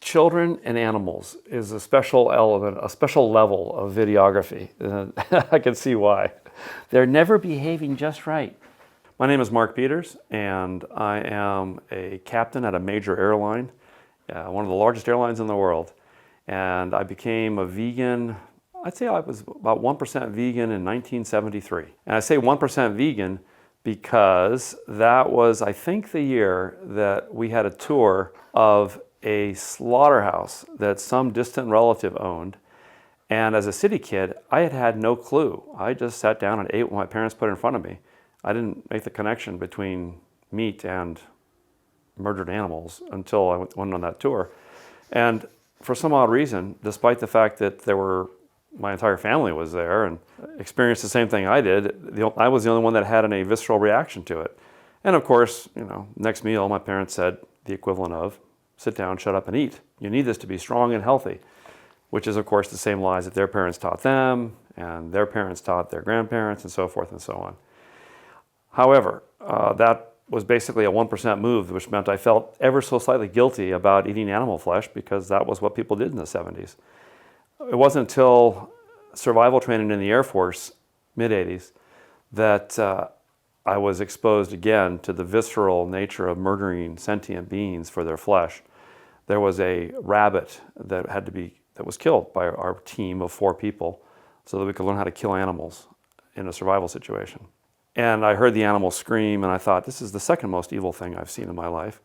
children and animals is a special element, a special level of videography. I can see why. They're never behaving just right. My name is Mark Peters, and I am a captain at a major airline, one of the largest airlines in the world. And I became a vegan, I'd say I was about 1% vegan in 1973. And I say 1% vegan because that was, I think, the year that we had a tour of a slaughterhouse that some distant relative owned. And as a city kid, I had had no clue. I just sat down and ate what my parents put in front of me. I didn't make the connection between meat and murdered animals until I went on that tour. And for some odd reason, despite the fact that my entire family was there and experienced the same thing I did, I was the only one that had any visceral reaction to it. And of course, next meal, my parents said the equivalent of, sit down, shut up, and eat. You need this to be strong and healthy, which is, of course, the same lies that their parents taught them, and their parents taught their grandparents, and so forth and so on. However, that was basically a 1% move, which meant I felt ever so slightly guilty about eating animal flesh because that was what people did in the 70s. It wasn't until survival training in the Air Force, mid-80s, that I was exposed again to the visceral nature of murdering sentient beings for their flesh. There was a rabbit that was killed by our team of 4 people so that we could learn how to kill animals in a survival situation. And I heard the animal scream, and I thought, this is the second most evil thing I've seen in my life.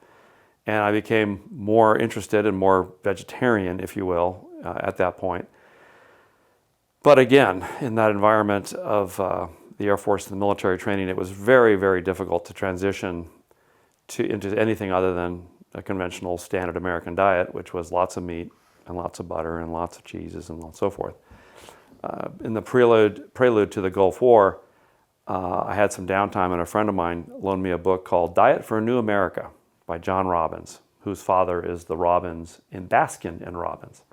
And I became more interested and more vegetarian, if you will, at that point. But again, in that environment of the Air Force and the military training, it was very, very difficult to transition into anything other than a conventional standard American diet, which was lots of meat and lots of butter and lots of cheeses and so forth. In the prelude to the Gulf War, I had some downtime, and a friend of mine loaned me a book called Diet for a New America by John Robbins, whose father is the Robbins in Baskin and Robbins.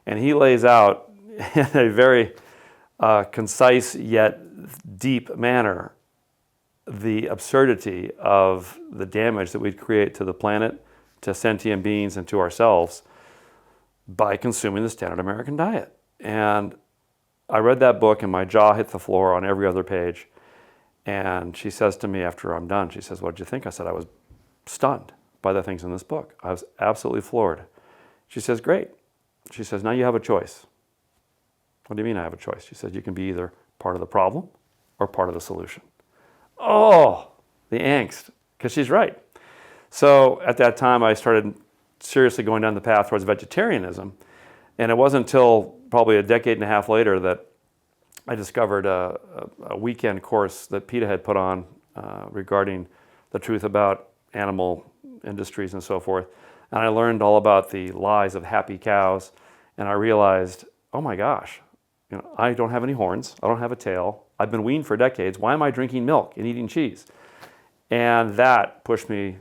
And he lays out in a very concise yet deep manner the absurdity of the damage that we'd create to the planet, to sentient beings, and to ourselves by consuming the standard American diet. And I read that book and my jaw hit the floor on every other page. And she says to me after I'm done, she says, "What did you think?" I said, "I was stunned by the things in this book. I was absolutely floored." She says, "Great." She says, "Now you have a choice." "What do you mean I have a choice?" She says, "You can be either part of the problem or part of the solution." Oh, the angst, because she's right. So at that time, I started seriously going down the path towards vegetarianism. And it wasn't until probably a decade and a half later that I discovered a weekend course that PETA had put on regarding the truth about animal industries and so forth. And I learned all about the lies of happy cows. And I realized, oh my gosh, I don't have any horns. I don't have a tail. I've been weaned for decades. Why am I drinking milk and eating cheese? And that pushed me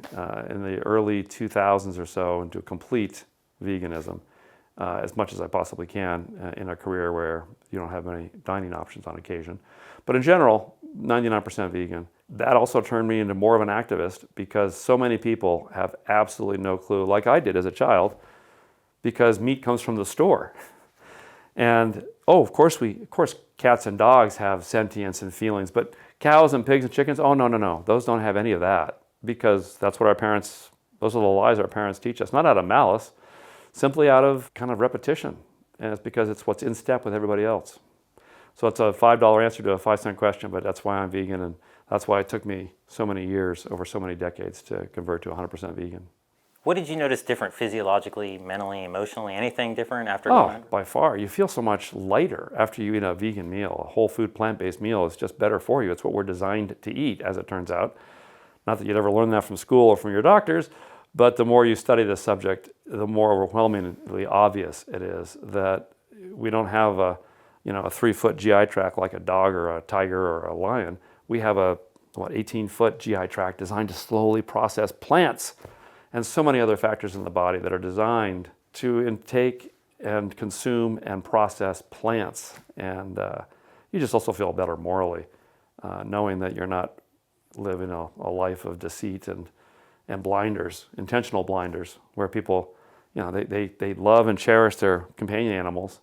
in the early 2000s or so into complete veganism, as much as I possibly can in a career where you don't have many dining options on occasion. But in general, 99% vegan. That also turned me into more of an activist because so many people have absolutely no clue, like I did as a child, because meat comes from the store. And of course cats and dogs have sentience and feelings, but cows and pigs and chickens, oh no, those don't have any of that, because that's what those are the lies our parents teach us, not out of malice, simply out of kind of repetition. And it's because it's what's in step with everybody else. So it's a $5 answer to a 5-cent question, but that's why I'm vegan, and that's why it took me so many years, over so many decades, to convert to 100% vegan. What did you notice different physiologically, mentally, emotionally? Anything different after going? By far. You feel so much lighter after you eat a vegan meal. A whole food, plant-based meal is just better for you. It's what we're designed to eat, as it turns out. Not that you'd ever learn that from school or from your doctors, but the more you study this subject, the more overwhelmingly obvious it is that we don't have a 3-foot GI tract like a dog or a tiger or a lion. We have a 18-foot GI tract designed to slowly process plants and so many other factors in the body that are designed to intake and consume and process plants. And you just also feel better morally, knowing that you're not living a life of deceit and blinders, intentional blinders, where people they love and cherish their companion animals.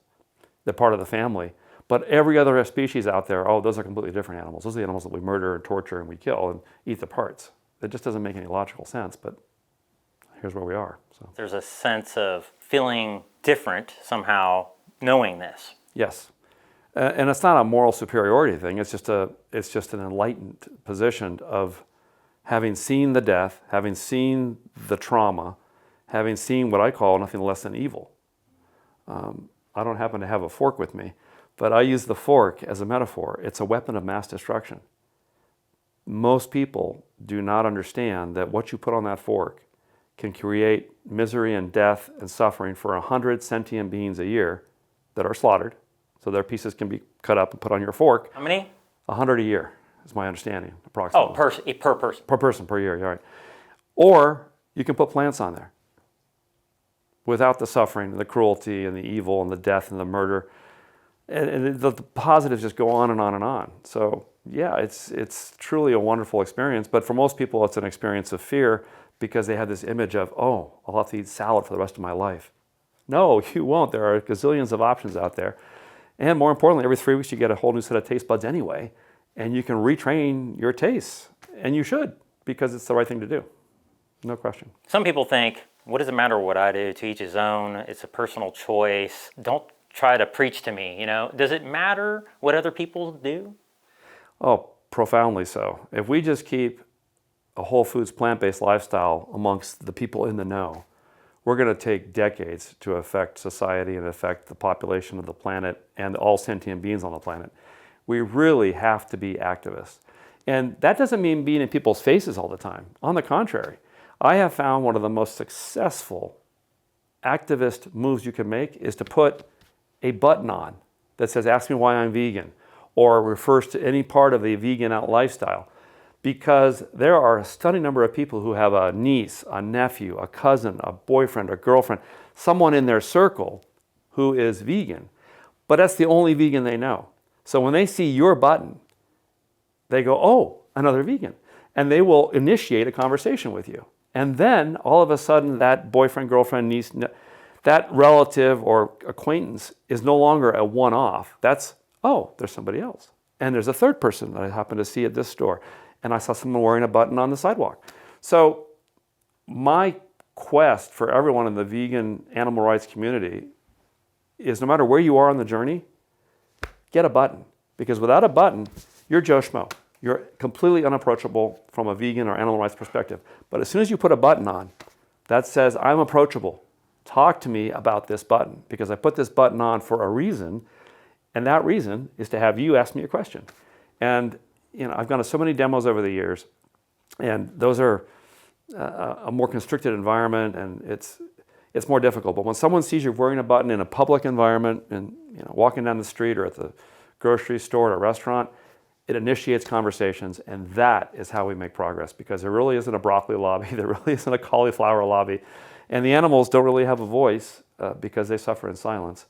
They're part of the family. But every other species out there, oh, those are completely different animals. Those are the animals that we murder and torture and we kill and eat the parts. It just doesn't make any logical sense, but here's where we are. So There's a sense of feeling different somehow, knowing this. yes. And it's not a moral superiority thing. It's just an enlightened position of having seen the death, having seen the trauma, having seen what I call nothing less than evil. I don't happen to have a fork with me, but I use the fork as a metaphor. It's a weapon of mass destruction. Most people do not understand that what you put on that fork can create misery and death and suffering for 100 sentient beings a year that are slaughtered. So their pieces can be cut up and put on your fork. How many? 100 a year is my understanding, approximately. Oh, per person. Per person, per year, you're right. Or you can put plants on there without the suffering and the cruelty and the evil and the death and the murder. And the positives just go on and on and on. So yeah, it's truly a wonderful experience. But for most people, it's an experience of fear because they have this image of, oh, I'll have to eat salad for the rest of my life. No, you won't. There are gazillions of options out there. And more importantly, every 3 weeks you get a whole new set of taste buds anyway, and you can retrain your tastes. And you should, because it's the right thing to do. No question. Some people think, what does it matter what I do? To each his own. It's a personal choice. Don't try to preach to me, Does it matter what other people do? Oh, profoundly so. If we just keep a whole foods plant-based lifestyle amongst the people in the know, we're going to take decades to affect society and affect the population of the planet and all sentient beings on the planet. We really have to be activists. And that doesn't mean being in people's faces all the time. On the contrary, I have found one of the most successful activist moves you can make is to put a button on that says, ask me why I'm vegan, or refers to any part of the vegan out lifestyle. Because there are a stunning number of people who have a niece, a nephew, a cousin, a boyfriend, a girlfriend, someone in their circle who is vegan, but that's the only vegan they know. So when they see your button, they go, oh, another vegan. And they will initiate a conversation with you. And then all of a sudden that boyfriend, girlfriend, niece, that relative or acquaintance is no longer a one-off. That's, oh, there's somebody else. And there's a third person that I happen to see at this store. And I saw someone wearing a button on the sidewalk. So my quest for everyone in the vegan animal rights community is no matter where you are on the journey, get a button. Because without a button, you're Joe Schmo. You're completely unapproachable from a vegan or animal rights perspective. But as soon as you put a button on that says, I'm approachable, talk to me about this button. Because I put this button on for a reason, and that reason is to have you ask me a question. And I've gone to so many demos over the years, and those are a more constricted environment, and it's more difficult. But when someone sees you wearing a button in a public environment, and walking down the street or at the grocery store or a restaurant, it initiates conversations, and that is how we make progress. Because there really isn't a broccoli lobby, there really isn't a cauliflower lobby, and the animals don't really have a voice because they suffer in silence.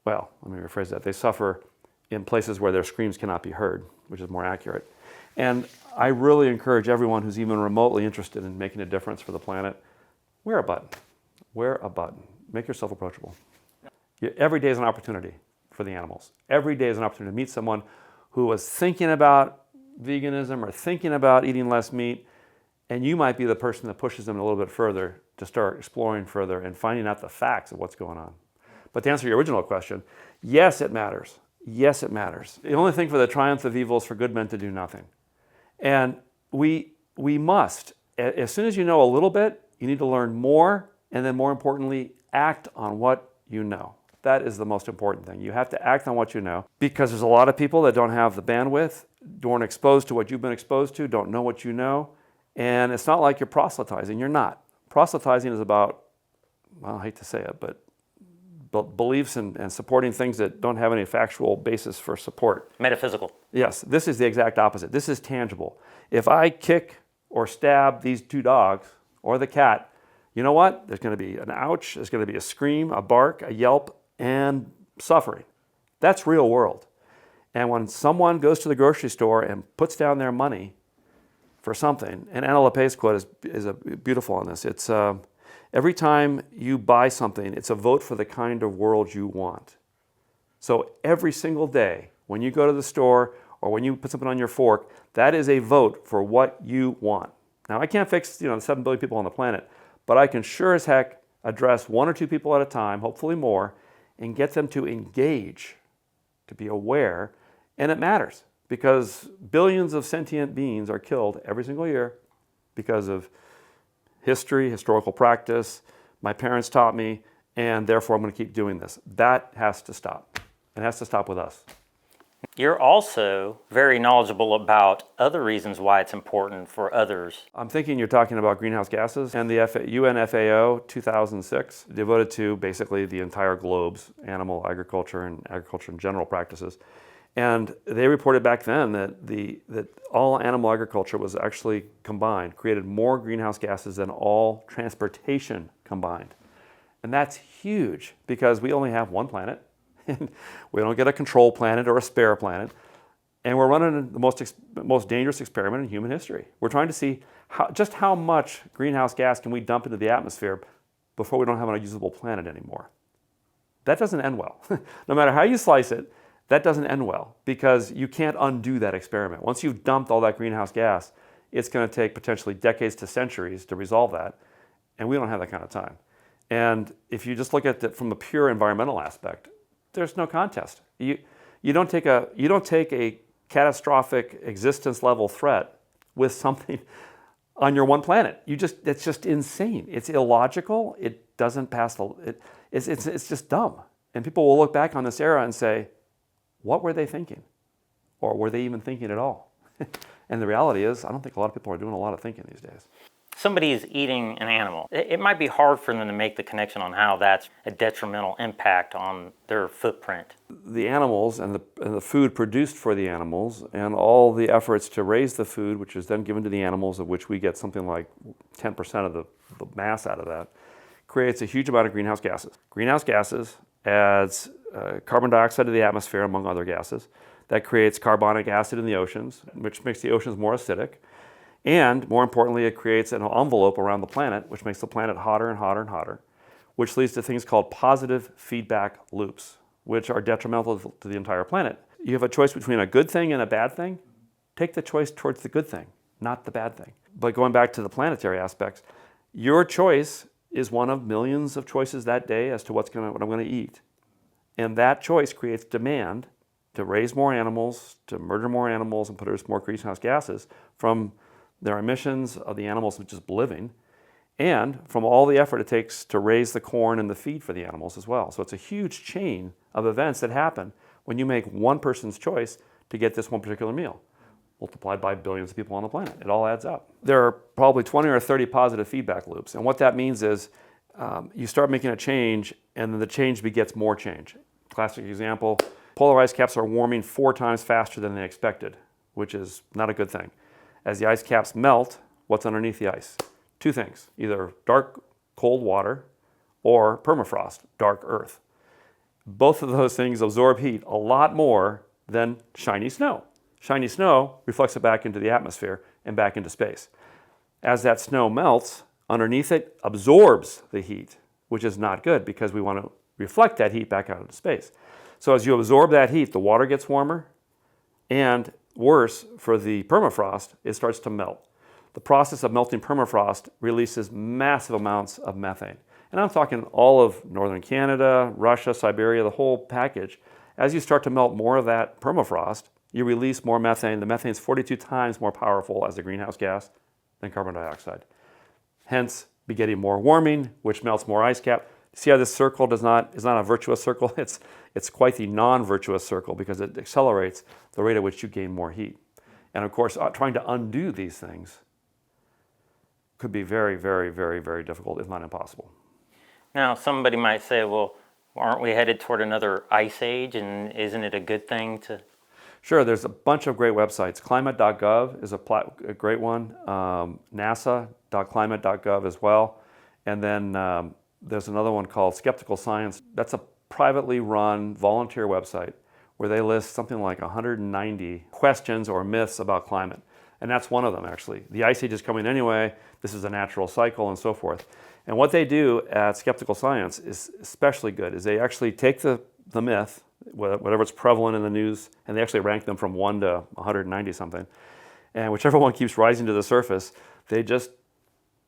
Well, let me rephrase that. They suffer in places where their screams cannot be heard, which is more accurate. And I really encourage everyone who's even remotely interested in making a difference for the planet, wear a button. Wear a button. Make yourself approachable. Every day is an opportunity for the animals. Every day is an opportunity to meet someone who was thinking about veganism or thinking about eating less meat, and you might be the person that pushes them a little bit further to start exploring further and finding out the facts of what's going on. But to answer your original question, yes, it matters. Yes, it matters. The only thing for the triumph of evil is for good men to do nothing. And we must, as soon as you know a little bit, you need to learn more, and then more importantly, act on what you know. That is the most important thing. You have to act on what you know, because there's a lot of people that don't have the bandwidth, weren't exposed to what you've been exposed to, don't know what you know, and it's not like you're proselytizing. You're not. Proselytizing is about, well, I hate to say it, but beliefs and supporting things that don't have any factual basis for support. Metaphysical. Yes, this is the exact opposite. This is tangible. If I kick or stab these two dogs or the cat, you know what? There's going to be an ouch, there's going to be a scream, a bark, a yelp, and suffering. That's real world. And when someone goes to the grocery store and puts down their money for something, and Anna LaPay's quote is beautiful on this. It's Every time you buy something, it's a vote for the kind of world you want. So every single day, when you go to the store or when you put something on your fork, that is a vote for what you want. Now, I can't fix the 7 billion people on the planet, but I can sure as heck address 1 or 2 people at a time, hopefully more, and get them to engage, to be aware. And it matters because billions of sentient beings are killed every single year because of history, historical practice, my parents taught me, and therefore I'm going to keep doing this. That has to stop. It has to stop with us. You're also very knowledgeable about other reasons why it's important for others. I'm thinking you're talking about greenhouse gases, and the UN FAO 2006 devoted to basically the entire globe's animal agriculture and agriculture in general practices. And they reported back then that all animal agriculture was actually combined, created more greenhouse gases than all transportation combined. And that's huge because we only have one planet. We don't get a control planet or a spare planet. And we're running the most dangerous experiment in human history. We're trying to see just how much greenhouse gas can we dump into the atmosphere before we don't have an unusable planet anymore. That doesn't end well. No matter how you slice it, that doesn't end well because you can't undo that experiment. Once you've dumped all that greenhouse gas, it's going to take potentially decades to centuries to resolve that. And we don't have that kind of time. And if you just look at it from the pure environmental aspect, there's no contest. You don't take a catastrophic existence level threat with something on your one planet. It's just insane. It's illogical. It doesn't pass it's just dumb. And people will look back on this era and say, what were they thinking? Or were they even thinking at all? And the reality is, I don't think a lot of people are doing a lot of thinking these days. Somebody is eating an animal. It might be hard for them to make the connection on how that's a detrimental impact on their footprint. The animals and the food produced for the animals and all the efforts to raise the food, which is then given to the animals, of which we get something like 10% of the mass out of that, creates a huge amount of greenhouse gases. Greenhouse gases adds carbon dioxide to the atmosphere, among other gases. That creates carbonic acid in the oceans, which makes the oceans more acidic. And more importantly, it creates an envelope around the planet, which makes the planet hotter and hotter and hotter, which leads to things called positive feedback loops, which are detrimental to the entire planet. You have a choice between a good thing and a bad thing. Take the choice towards the good thing, not the bad thing. But going back to the planetary aspects, your choice is one of millions of choices that day as to what I'm going to eat. And that choice creates demand to raise more animals, to murder more animals and produce more greenhouse gases from their emissions of the animals just living, and from all the effort it takes to raise the corn and the feed for the animals as well. So it's a huge chain of events that happen when you make one person's choice to get this one particular meal, multiplied by billions of people on the planet. It all adds up. There are probably 20 or 30 positive feedback loops, and what that means is you start making a change, and then the change begets more change. Classic example, polar ice caps are warming 4 times faster than they expected, which is not a good thing. As the ice caps melt, what's underneath the ice? 2 things, either dark, cold water or permafrost, dark earth. Both of those things absorb heat a lot more than shiny snow. Shiny snow reflects it back into the atmosphere and back into space. As that snow melts, underneath it absorbs the heat, which is not good because we want to reflect that heat back out into space. So as you absorb that heat, the water gets warmer, and worse, for the permafrost, it starts to melt. The process of melting permafrost releases massive amounts of methane. And I'm talking all of northern Canada, Russia, Siberia, the whole package. As you start to melt more of that permafrost, you release more methane. The methane is 42 times more powerful as a greenhouse gas than carbon dioxide. Hence, begetting more warming, which melts more ice cap. See how this circle is not a virtuous circle? It's quite the non-virtuous circle because it accelerates the rate at which you gain more heat. And of course, trying to undo these things could be very, very, very, very difficult, if not impossible. Now, somebody might say, well, aren't we headed toward another ice age, and isn't it a good thing to... Sure, there's a bunch of great websites. Climate.gov is a great one. NASA.climate.gov as well. And then there's another one called Skeptical Science. That's a privately run volunteer website where they list something like 190 questions or myths about climate. And that's one of them, actually. The ice age is coming anyway. This is a natural cycle and so forth. And what they do at Skeptical Science is especially good, is they actually take the myth, whatever's prevalent in the news, and they actually rank them from 1 to 190 something. And whichever one keeps rising to the surface, they just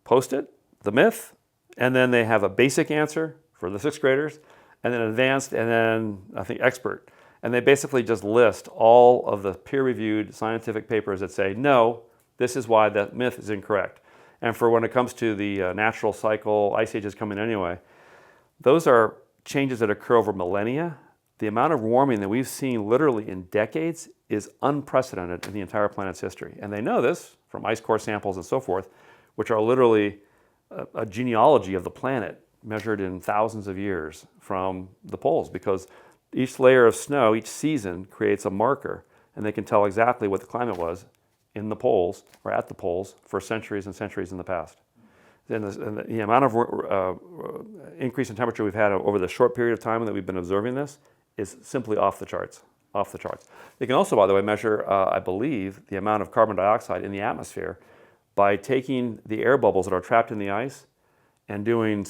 post it, the myth, and then they have a basic answer for the sixth graders, and then advanced, and then I think expert. And they basically just list all of the peer-reviewed scientific papers that say, no, this is why that myth is incorrect. And for when it comes to the natural cycle, ice age is coming anyway, those are changes that occur over millennia. The amount of warming that we've seen literally in decades is unprecedented in the entire planet's history. And they know this from ice core samples and so forth, which are literally a genealogy of the planet measured in thousands of years from the poles, because each layer of snow, each season creates a marker, and they can tell exactly what the climate was in the poles or at the poles for centuries and centuries in the past. And the amount of increase in temperature we've had over the short period of time that we've been observing this is simply off the charts, off the charts. They can also, by the way, measure, I believe, the amount of carbon dioxide in the atmosphere by taking the air bubbles that are trapped in the ice and doing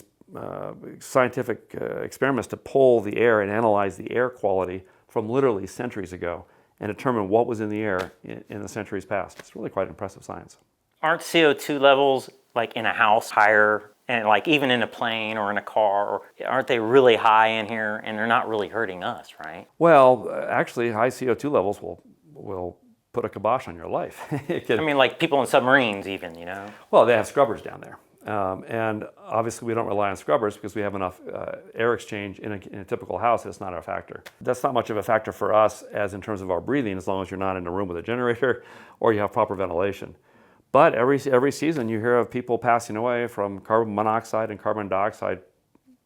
scientific experiments to pull the air and analyze the air quality from literally centuries ago and determine what was in the air in the centuries past. It's really quite impressive science. Aren't CO2 levels like in a house higher, and like even in a plane or in a car, or aren't they really high in here, and they're not really hurting us, right? Well, actually, high CO2 levels will put a kibosh on your life. I mean, like people in submarines even, you know? Well, they have scrubbers down there. And obviously we don't rely on scrubbers because we have enough air exchange in a typical house. It's not a factor. That's not much of a factor for us as in terms of our breathing, as long as you're not in a room with a generator or you have proper ventilation. But every season you hear of people passing away from carbon monoxide and carbon dioxide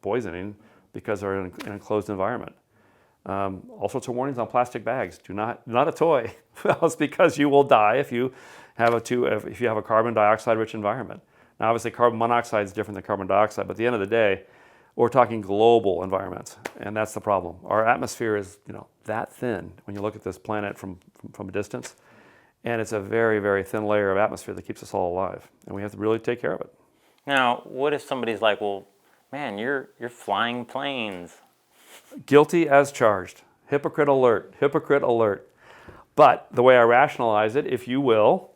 poisoning because they're in an enclosed environment. All sorts of warnings on plastic bags. Not a toy. Well, it's because you will die if you have a carbon dioxide rich environment. Now, obviously, carbon monoxide is different than carbon dioxide, but at the end of the day, we're talking global environments, and that's the problem. Our atmosphere is, that thin when you look at this planet from a distance, and it's a very, very thin layer of atmosphere that keeps us all alive, and we have to really take care of it. Now, what if somebody's like, well, man, you're flying planes? Guilty as charged. Hypocrite alert. Hypocrite alert. But the way I rationalize it, if you will,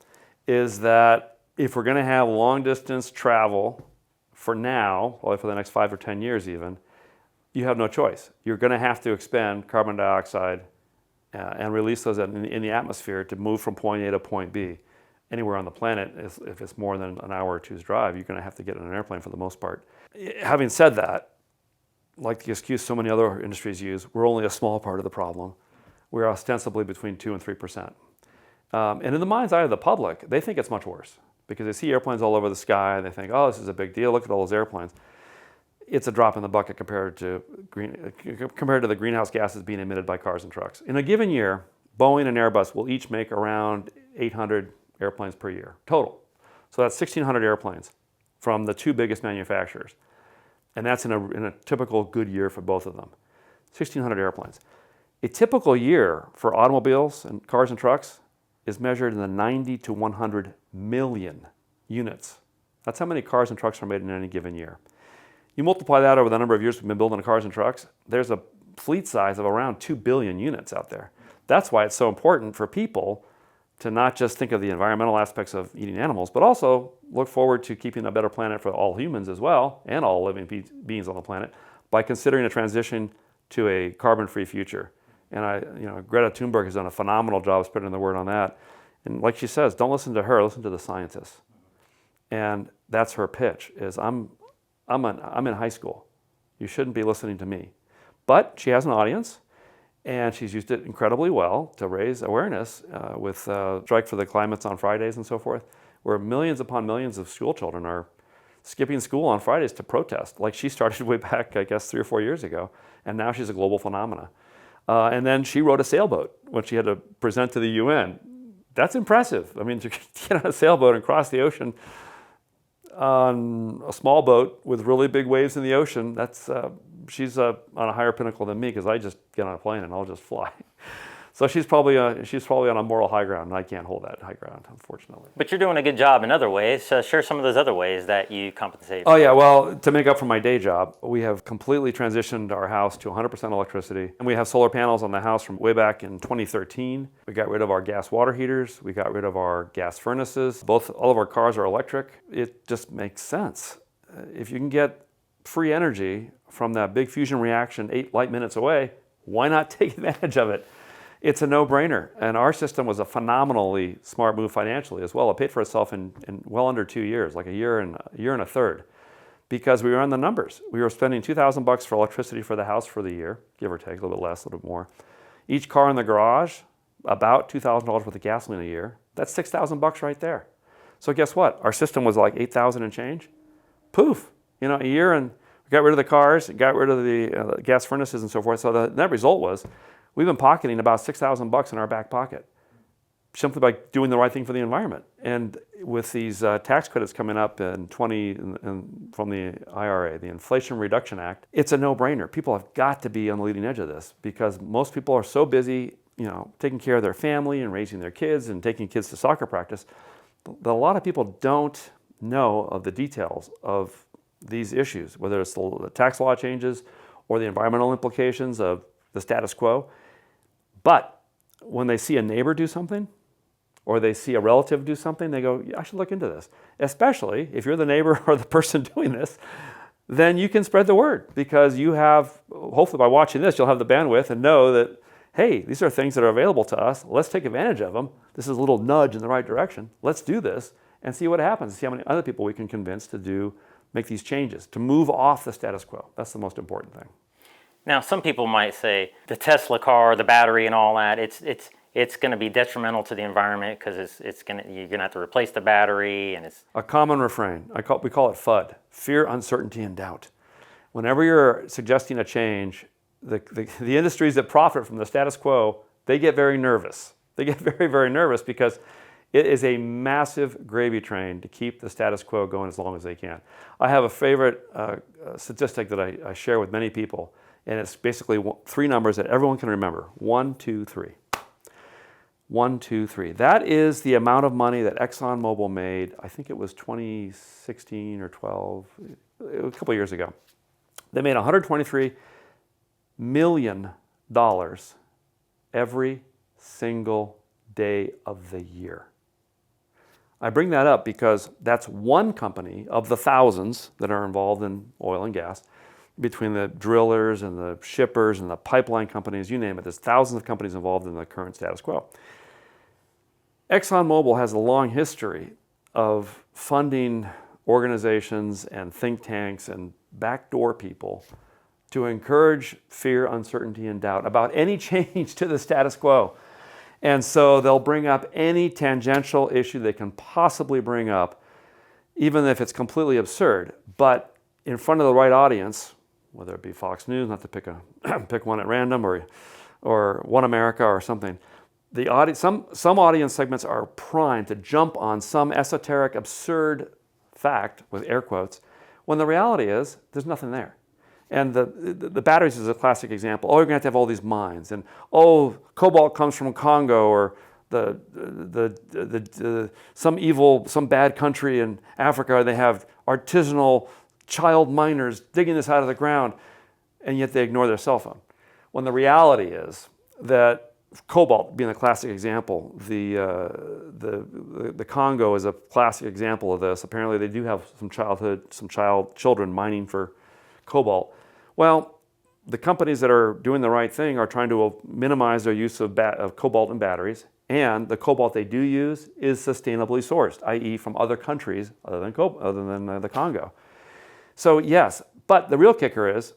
is that if we're going to have long-distance travel for now, probably for the next 5 or 10 years even, you have no choice. You're going to have to expend carbon dioxide and release those in the atmosphere to move from point A to point B. Anywhere on the planet, if it's more than an hour or two's drive, you're going to have to get in an airplane for the most part. Having said that, like the excuse so many other industries use, we're only a small part of the problem. We're ostensibly between 2 and 3%. And in the mind's eye of the public, they think it's much worse, because they see airplanes all over the sky and they think, oh, this is a big deal, look at all those airplanes. It's a drop in the bucket compared to the greenhouse gases being emitted by cars and trucks. In a given year, Boeing and Airbus will each make around 800 airplanes per year, total. So that's 1,600 airplanes from the two biggest manufacturers. And that's in a typical good year for both of them. 1,600 airplanes. A typical year for automobiles and cars and trucks is measured in the 90 to 100 million units. That's how many cars and trucks are made in any given year. You multiply that over the number of years we've been building cars and trucks, there's a fleet size of around 2 billion units out there. That's why it's so important for people to not just think of the environmental aspects of eating animals, but also look forward to keeping a better planet for all humans as well, and all living beings on the planet, by considering a transition to a carbon-free future. And Greta Thunberg has done a phenomenal job spreading the word on that. And like she says, don't listen to her, listen to the scientists. And that's her pitch, is I'm in high school. You shouldn't be listening to me. But she has an audience, and she's used it incredibly well to raise awareness with Strike for the Climates on Fridays and so forth, where millions upon millions of school children are skipping school on Fridays to protest, like she started way back, I guess, 3 or 4 years ago, and now she's a global phenomena. And then she rode a sailboat when she had to present to the UN. That's impressive. I mean, to get on a sailboat and cross the ocean on a small boat with really big waves in the ocean, she's on a higher pinnacle than me, because I just get on a plane and I'll just fly. So she's probably on a moral high ground, and I can't hold that high ground, unfortunately. But you're doing a good job in other ways. So share some of those other ways that you compensate. Oh yeah, well, to make up for my day job, we have completely transitioned our house to 100% electricity. And we have solar panels on the house from way back in 2013. We got rid of our gas water heaters. We got rid of our gas furnaces. All of our cars are electric. It just makes sense. If you can get free energy from that big fusion reaction 8 light minutes away, why not take advantage of it? It's a no-brainer. And our system was a phenomenally smart move financially as well. It paid for itself in well under 2 years, like a year and a third, because we were on the numbers. We were spending $2,000 for electricity for the house for the year, give or take, a little bit less, a little bit more. Each car in the garage, about $2,000 worth of gasoline a year. That's $6,000 right there. So guess what? Our system was like $8,000 and change. Poof, a year, and we got rid of the cars, got rid of the gas furnaces and so forth. So the net result was we've been pocketing about $6,000 in our back pocket simply by doing the right thing for the environment. And with these tax credits coming up from the IRA, the Inflation Reduction Act, it's a no-brainer. People have got to be on the leading edge of this because most people are so busy, taking care of their family and raising their kids and taking kids to soccer practice that a lot of people don't know of the details of these issues, whether it's the tax law changes or the environmental implications of the status quo. But when they see a neighbor do something or they see a relative do something, they go, yeah, I should look into this. Especially if you're the neighbor or the person doing this, then you can spread the word because you have, hopefully by watching this, you'll have the bandwidth and know that, hey, these are things that are available to us. Let's take advantage of them. This is a little nudge in the right direction. Let's do this and see what happens. See how many other people we can convince to make these changes, to move off the status quo. That's the most important thing. Now, some people might say the Tesla car, the battery, and all that. It's going to be detrimental to the environment because you're going to have to replace the battery, and it's a common refrain. We call it FUD: fear, uncertainty, and doubt. Whenever you're suggesting a change, the industries that profit from the status quo, they get very nervous. They get very, very nervous because it is a massive gravy train to keep the status quo going as long as they can. I have a favorite statistic that I share with many people. And it's basically 3 numbers that everyone can remember. 1, 2, 3. 1, 2, 3. That is the amount of money that ExxonMobil made, I think it was 2016 or 12, a couple of years ago. They made $123 million every single day of the year. I bring that up because that's one company of the thousands that are involved in oil and gas. Between the drillers and the shippers and the pipeline companies, you name it, there's thousands of companies involved in the current status quo. ExxonMobil has a long history of funding organizations and think tanks and backdoor people to encourage fear, uncertainty, and doubt about any change to the status quo. And so they'll bring up any tangential issue they can possibly bring up, even if it's completely absurd, but in front of the right audience, whether it be Fox News, not to pick one at random, or One America or something. The audience, some audience segments are primed to jump on some esoteric, absurd fact, with air quotes, when the reality is there's nothing there. And the batteries is a classic example. Oh, you're going to have all these mines, and cobalt comes from Congo, or some bad country in Africa. They have artisanal child miners digging this out of the ground, and yet they ignore their cell phone. When the reality is that cobalt being a classic example, the Congo is a classic example of this. Apparently they do have some children mining for cobalt. Well, the companies that are doing the right thing are trying to minimize their use of cobalt in batteries, and the cobalt they do use is sustainably sourced, i.e. from other countries other than the Congo. So yes, but the real kicker is,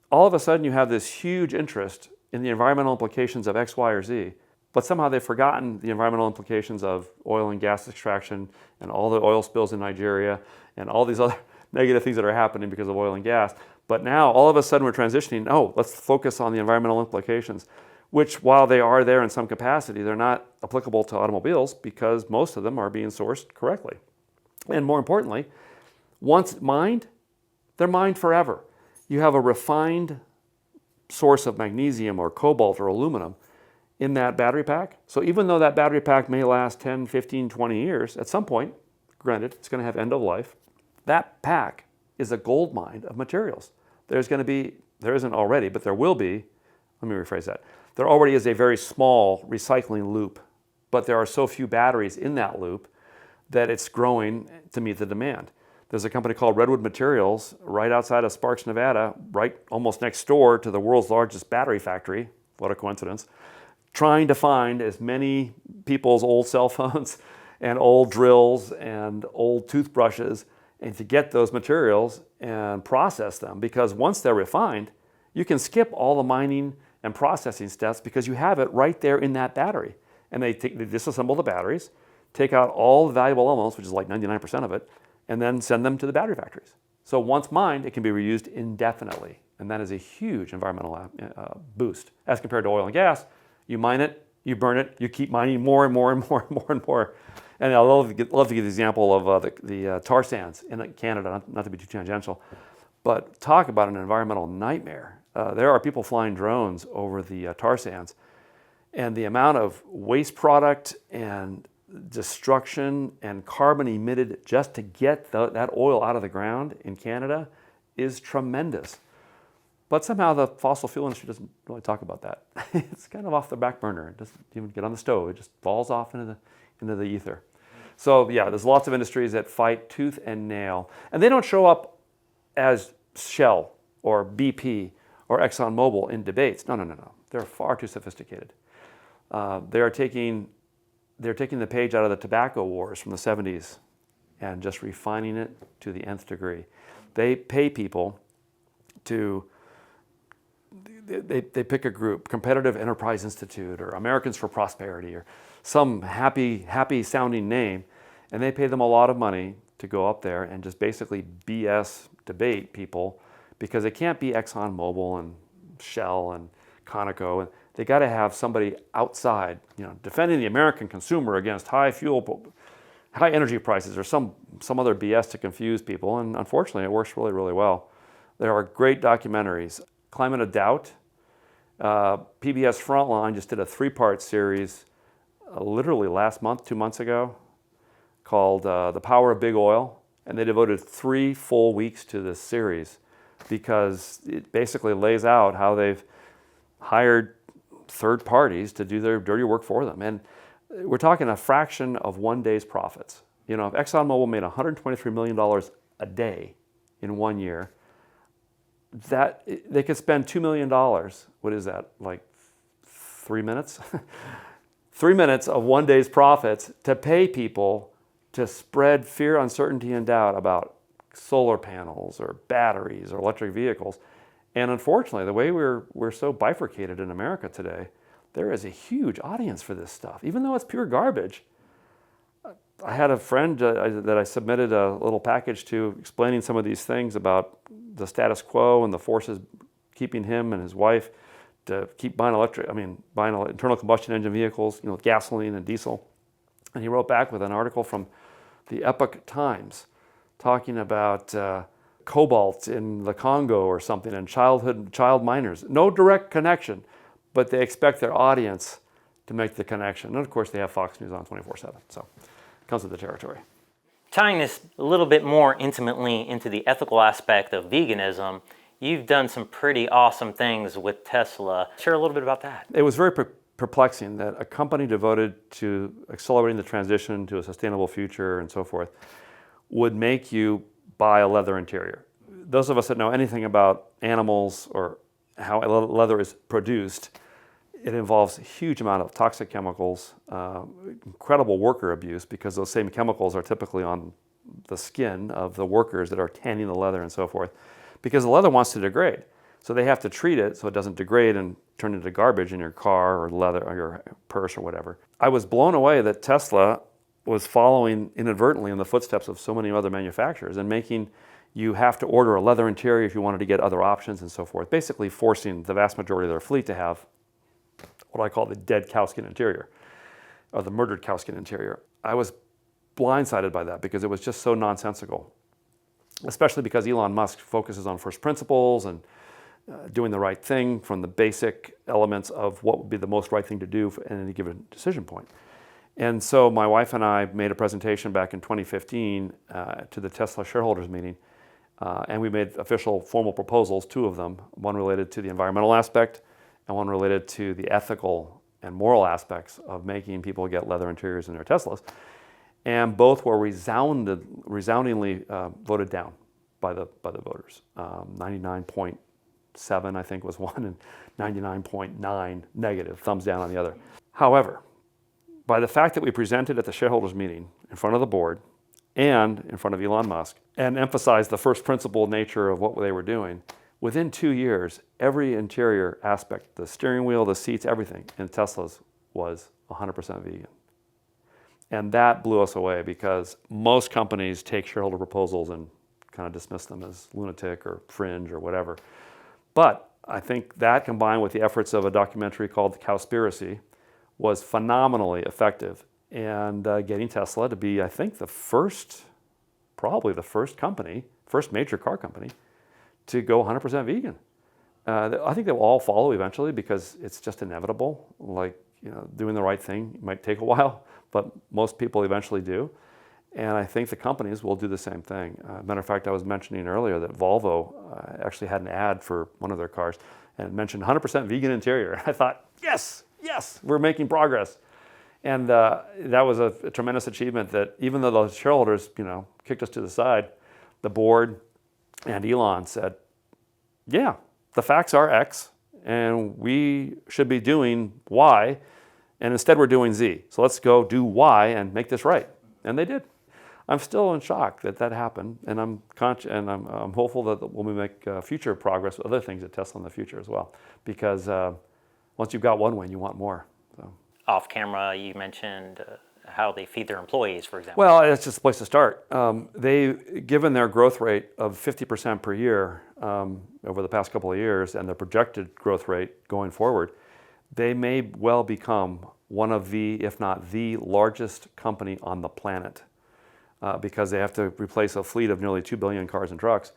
all of a sudden you have this huge interest in the environmental implications of X, Y, or Z, but somehow they've forgotten the environmental implications of oil and gas extraction and all the oil spills in Nigeria and all these other negative things that are happening because of oil and gas. But now all of a sudden we're transitioning, let's focus on the environmental implications, which while they are there in some capacity, they're not applicable to automobiles because most of them are being sourced correctly. And more importantly, once mined, they're mined forever. You have a refined source of magnesium or cobalt or aluminum, in that battery pack. So even though that battery pack may last 10, 15, 20 years, at some point, granted, it's going to have end of life, that pack is a gold mine of materials. There isn't already, but there will be, let me rephrase that. There already is a very small recycling loop, but there are so few batteries in that loop that it's growing to meet the demand. There's a company called Redwood Materials right outside of Sparks, Nevada, right almost next door to the world's largest battery factory, what a coincidence, trying to find as many people's old cell phones and old drills and old toothbrushes and to get those materials and process them, because once they're refined, you can skip all the mining and processing steps because you have it right there in that battery. And they disassemble the batteries, take out all the valuable elements, which is like 99% of it, and then send them to the battery factories. So once mined, it can be reused indefinitely. And that is a huge environmental boost. As compared to oil and gas, you mine it, you burn it, you keep mining more and more and more and more and more. And I love to give the example of the tar sands in Canada, not to be too tangential, but talk about an environmental nightmare. There are people flying drones over the tar sands, and the amount of waste product and destruction and carbon emitted just to get that oil out of the ground in Canada is tremendous. But somehow the fossil fuel industry doesn't really talk about that. It's kind of off the back burner. It doesn't even get on the stove. It just falls off into the ether. So yeah, there's lots of industries that fight tooth and nail. And they don't show up as Shell or BP or ExxonMobil in debates. No. They're far too sophisticated. They're taking the page out of the tobacco wars from the 70s and just refining it to the nth degree. They pay people to, they pick a group, Competitive Enterprise Institute or Americans for Prosperity or some happy sounding name, and they pay them a lot of money to go up there and just basically BS debate people, because it can't be ExxonMobil and Shell and Conoco, and they got to have somebody outside, defending the American consumer against high energy prices or some other BS to confuse people. And unfortunately, it works really, really well. There are great documentaries. Climate of Doubt. PBS Frontline just did a 3-part series literally last month, 2 months ago, called The Power of Big Oil. And they devoted 3 full weeks to this series because it basically lays out how they've hired third parties to do their dirty work for them. And we're talking a fraction of one day's profits. If ExxonMobil made $123 million a day in 1 year, that they could spend $2 million. What is that, like 3 minutes? 3 minutes of one day's profits to pay people to spread fear, uncertainty, and doubt about solar panels or batteries or electric vehicles. And unfortunately, the way we're so bifurcated in America today, there is a huge audience for this stuff, even though it's pure garbage. I had a friend that I submitted a little package to explaining some of these things about the status quo and the forces keeping him and his wife to keep buying internal combustion engine vehicles, gasoline and diesel. And he wrote back with an article from the Epoch Times talking about cobalt in the Congo or something and child miners. No direct connection, but they expect their audience to make the connection. And of course, they have Fox News on 24/7, so it comes with the territory. Tying this a little bit more intimately into the ethical aspect of veganism, you've done some pretty awesome things with Tesla. Share a little bit about that. It was very perplexing that a company devoted to accelerating the transition to a sustainable future and so forth would make you buy a leather interior. Those of us that know anything about animals or how leather is produced, it involves a huge amount of toxic chemicals, incredible worker abuse, because those same chemicals are typically on the skin of the workers that are tanning the leather and so forth, because the leather wants to degrade. So they have to treat it so it doesn't degrade and turn into garbage in your car or leather or your purse or whatever. I was blown away that Tesla was following inadvertently in the footsteps of so many other manufacturers and making you have to order a leather interior if you wanted to get other options and so forth, basically forcing the vast majority of their fleet to have what I call the dead cowskin interior, or the murdered cowskin interior. I was blindsided by that because it was just so nonsensical, especially because Elon Musk focuses on first principles and doing the right thing from the basic elements of what would be the most right thing to do at any given decision point. And so my wife and I made a presentation back in 2015 to the Tesla shareholders meeting, and we made official formal proposals, 2 of them, one related to the environmental aspect and one related to the ethical and moral aspects of making people get leather interiors in their Teslas. And both were resoundingly voted down by the voters. 99.7, I think, was one, and 99.9 negative, thumbs down on the other. However, by the fact that we presented at the shareholders meeting in front of the board and in front of Elon Musk and emphasized the first principle nature of what they were doing, within 2 years, every interior aspect, the steering wheel, the seats, everything in Teslas was 100% vegan. And that blew us away because most companies take shareholder proposals and kind of dismiss them as lunatic or fringe or whatever. But I think that combined with the efforts of a documentary called The Cowspiracy was phenomenally effective and getting Tesla to be, I think, probably the first major car company to go 100% vegan. I think they will all follow eventually because it's just inevitable. Like, doing the right thing might take a while, but most people eventually do. And I think the companies will do the same thing. Matter of fact, I was mentioning earlier that Volvo actually had an ad for one of their cars and it mentioned 100% vegan interior. I thought, yes, we're making progress. And that was a tremendous achievement that even though those shareholders, kicked us to the side, the board and Elon said, yeah, the facts are X and we should be doing Y, and instead we're doing Z. So let's go do Y and make this right. And they did. I'm still in shock that happened, and I'm hopeful that we'll make future progress with other things at Tesla in the future as well. Because once you've got one win, you want more. So. Off camera, you mentioned how they feed their employees, for example. Well, it's just a place to start. Given their growth rate of 50% per year over the past couple of years, and the projected growth rate going forward, they may well become one of the, if not the largest company on the planet. Because they have to replace a fleet of nearly 2 billion cars and trucks.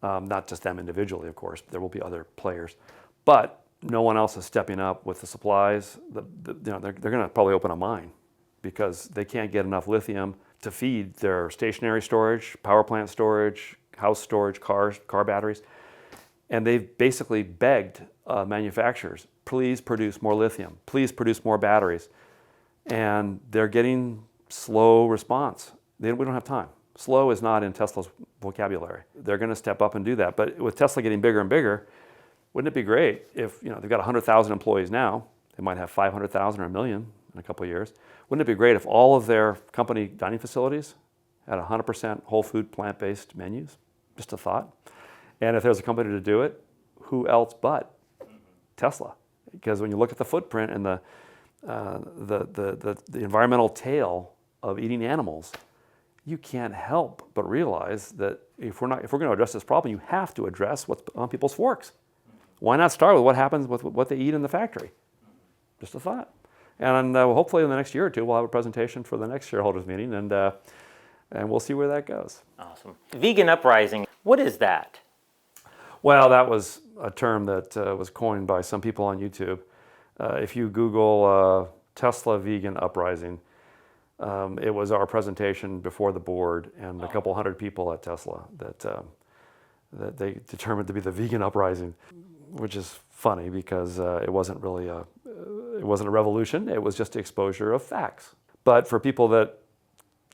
Not just them individually, of course, there will be other players. But no one else is stepping up with the supplies. They're going to probably open a mine because they can't get enough lithium to feed their stationary storage, power plant storage, house storage, car batteries. And they've basically begged manufacturers, please produce more lithium, please produce more batteries. And they're getting slow response. We don't have time. Slow is not in Tesla's vocabulary. They're going to step up and do that. But with Tesla getting bigger and bigger, wouldn't it be great if they've got 100,000 employees now, they might have 500,000 or 1 million in a couple of years. Wouldn't it be great if all of their company dining facilities had 100% whole food, plant-based menus? Just a thought. And if there's a company to do it, who else but Tesla? Because when you look at the footprint and the environmental tail of eating animals, you can't help but realize that if we're going to address this problem, you have to address what's on people's forks. Why not start with what happens with what they eat in the factory? Just a thought. And hopefully in the next year or two, we'll have a presentation for the next shareholders meeting, and we'll see where that goes. Awesome. Vegan uprising, what is that? Well, that was a term that was coined by some people on YouTube. If you Google Tesla vegan uprising, it was our presentation before the board and a couple hundred people at Tesla that they determined to be the vegan uprising, which is funny because it wasn't really a revolution. It was just the exposure of facts. But for people that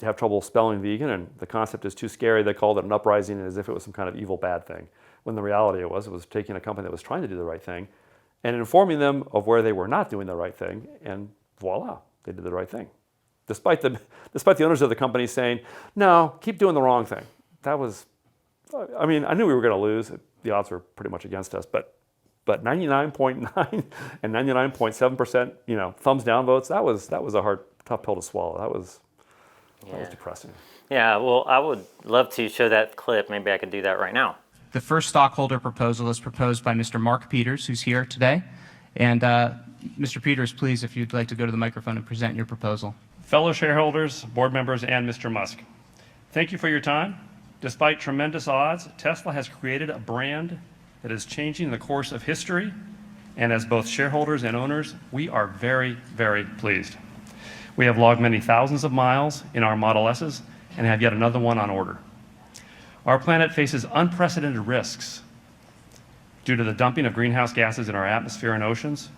have trouble spelling vegan and the concept is too scary, they called it an uprising as if it was some kind of evil bad thing. When the reality it was taking a company that was trying to do the right thing and informing them of where they were not doing the right thing, and voila, they did the right thing. Despite the owners of the company saying, no, keep doing the wrong thing. I knew we were going to lose. The odds were pretty much against us, but 99.9 and 99.7%, thumbs down votes, that was a tough pill to swallow. That was depressing. Yeah, well, I would love to show that clip. Maybe I could do that right now. The first stockholder proposal is proposed by Mr. Mark Peters, who's here today. And Mr. Peters, please, if you'd like to go to the microphone and present your proposal. Fellow shareholders, board members, and Mr. Musk, thank you for your time. Despite tremendous odds, Tesla has created a brand that is changing the course of history, and as both shareholders and owners, we are very, very pleased. We have logged many thousands of miles in our Model S's and have yet another one on order. Our planet faces unprecedented risks due to the dumping of greenhouse gases in our atmosphere and oceans.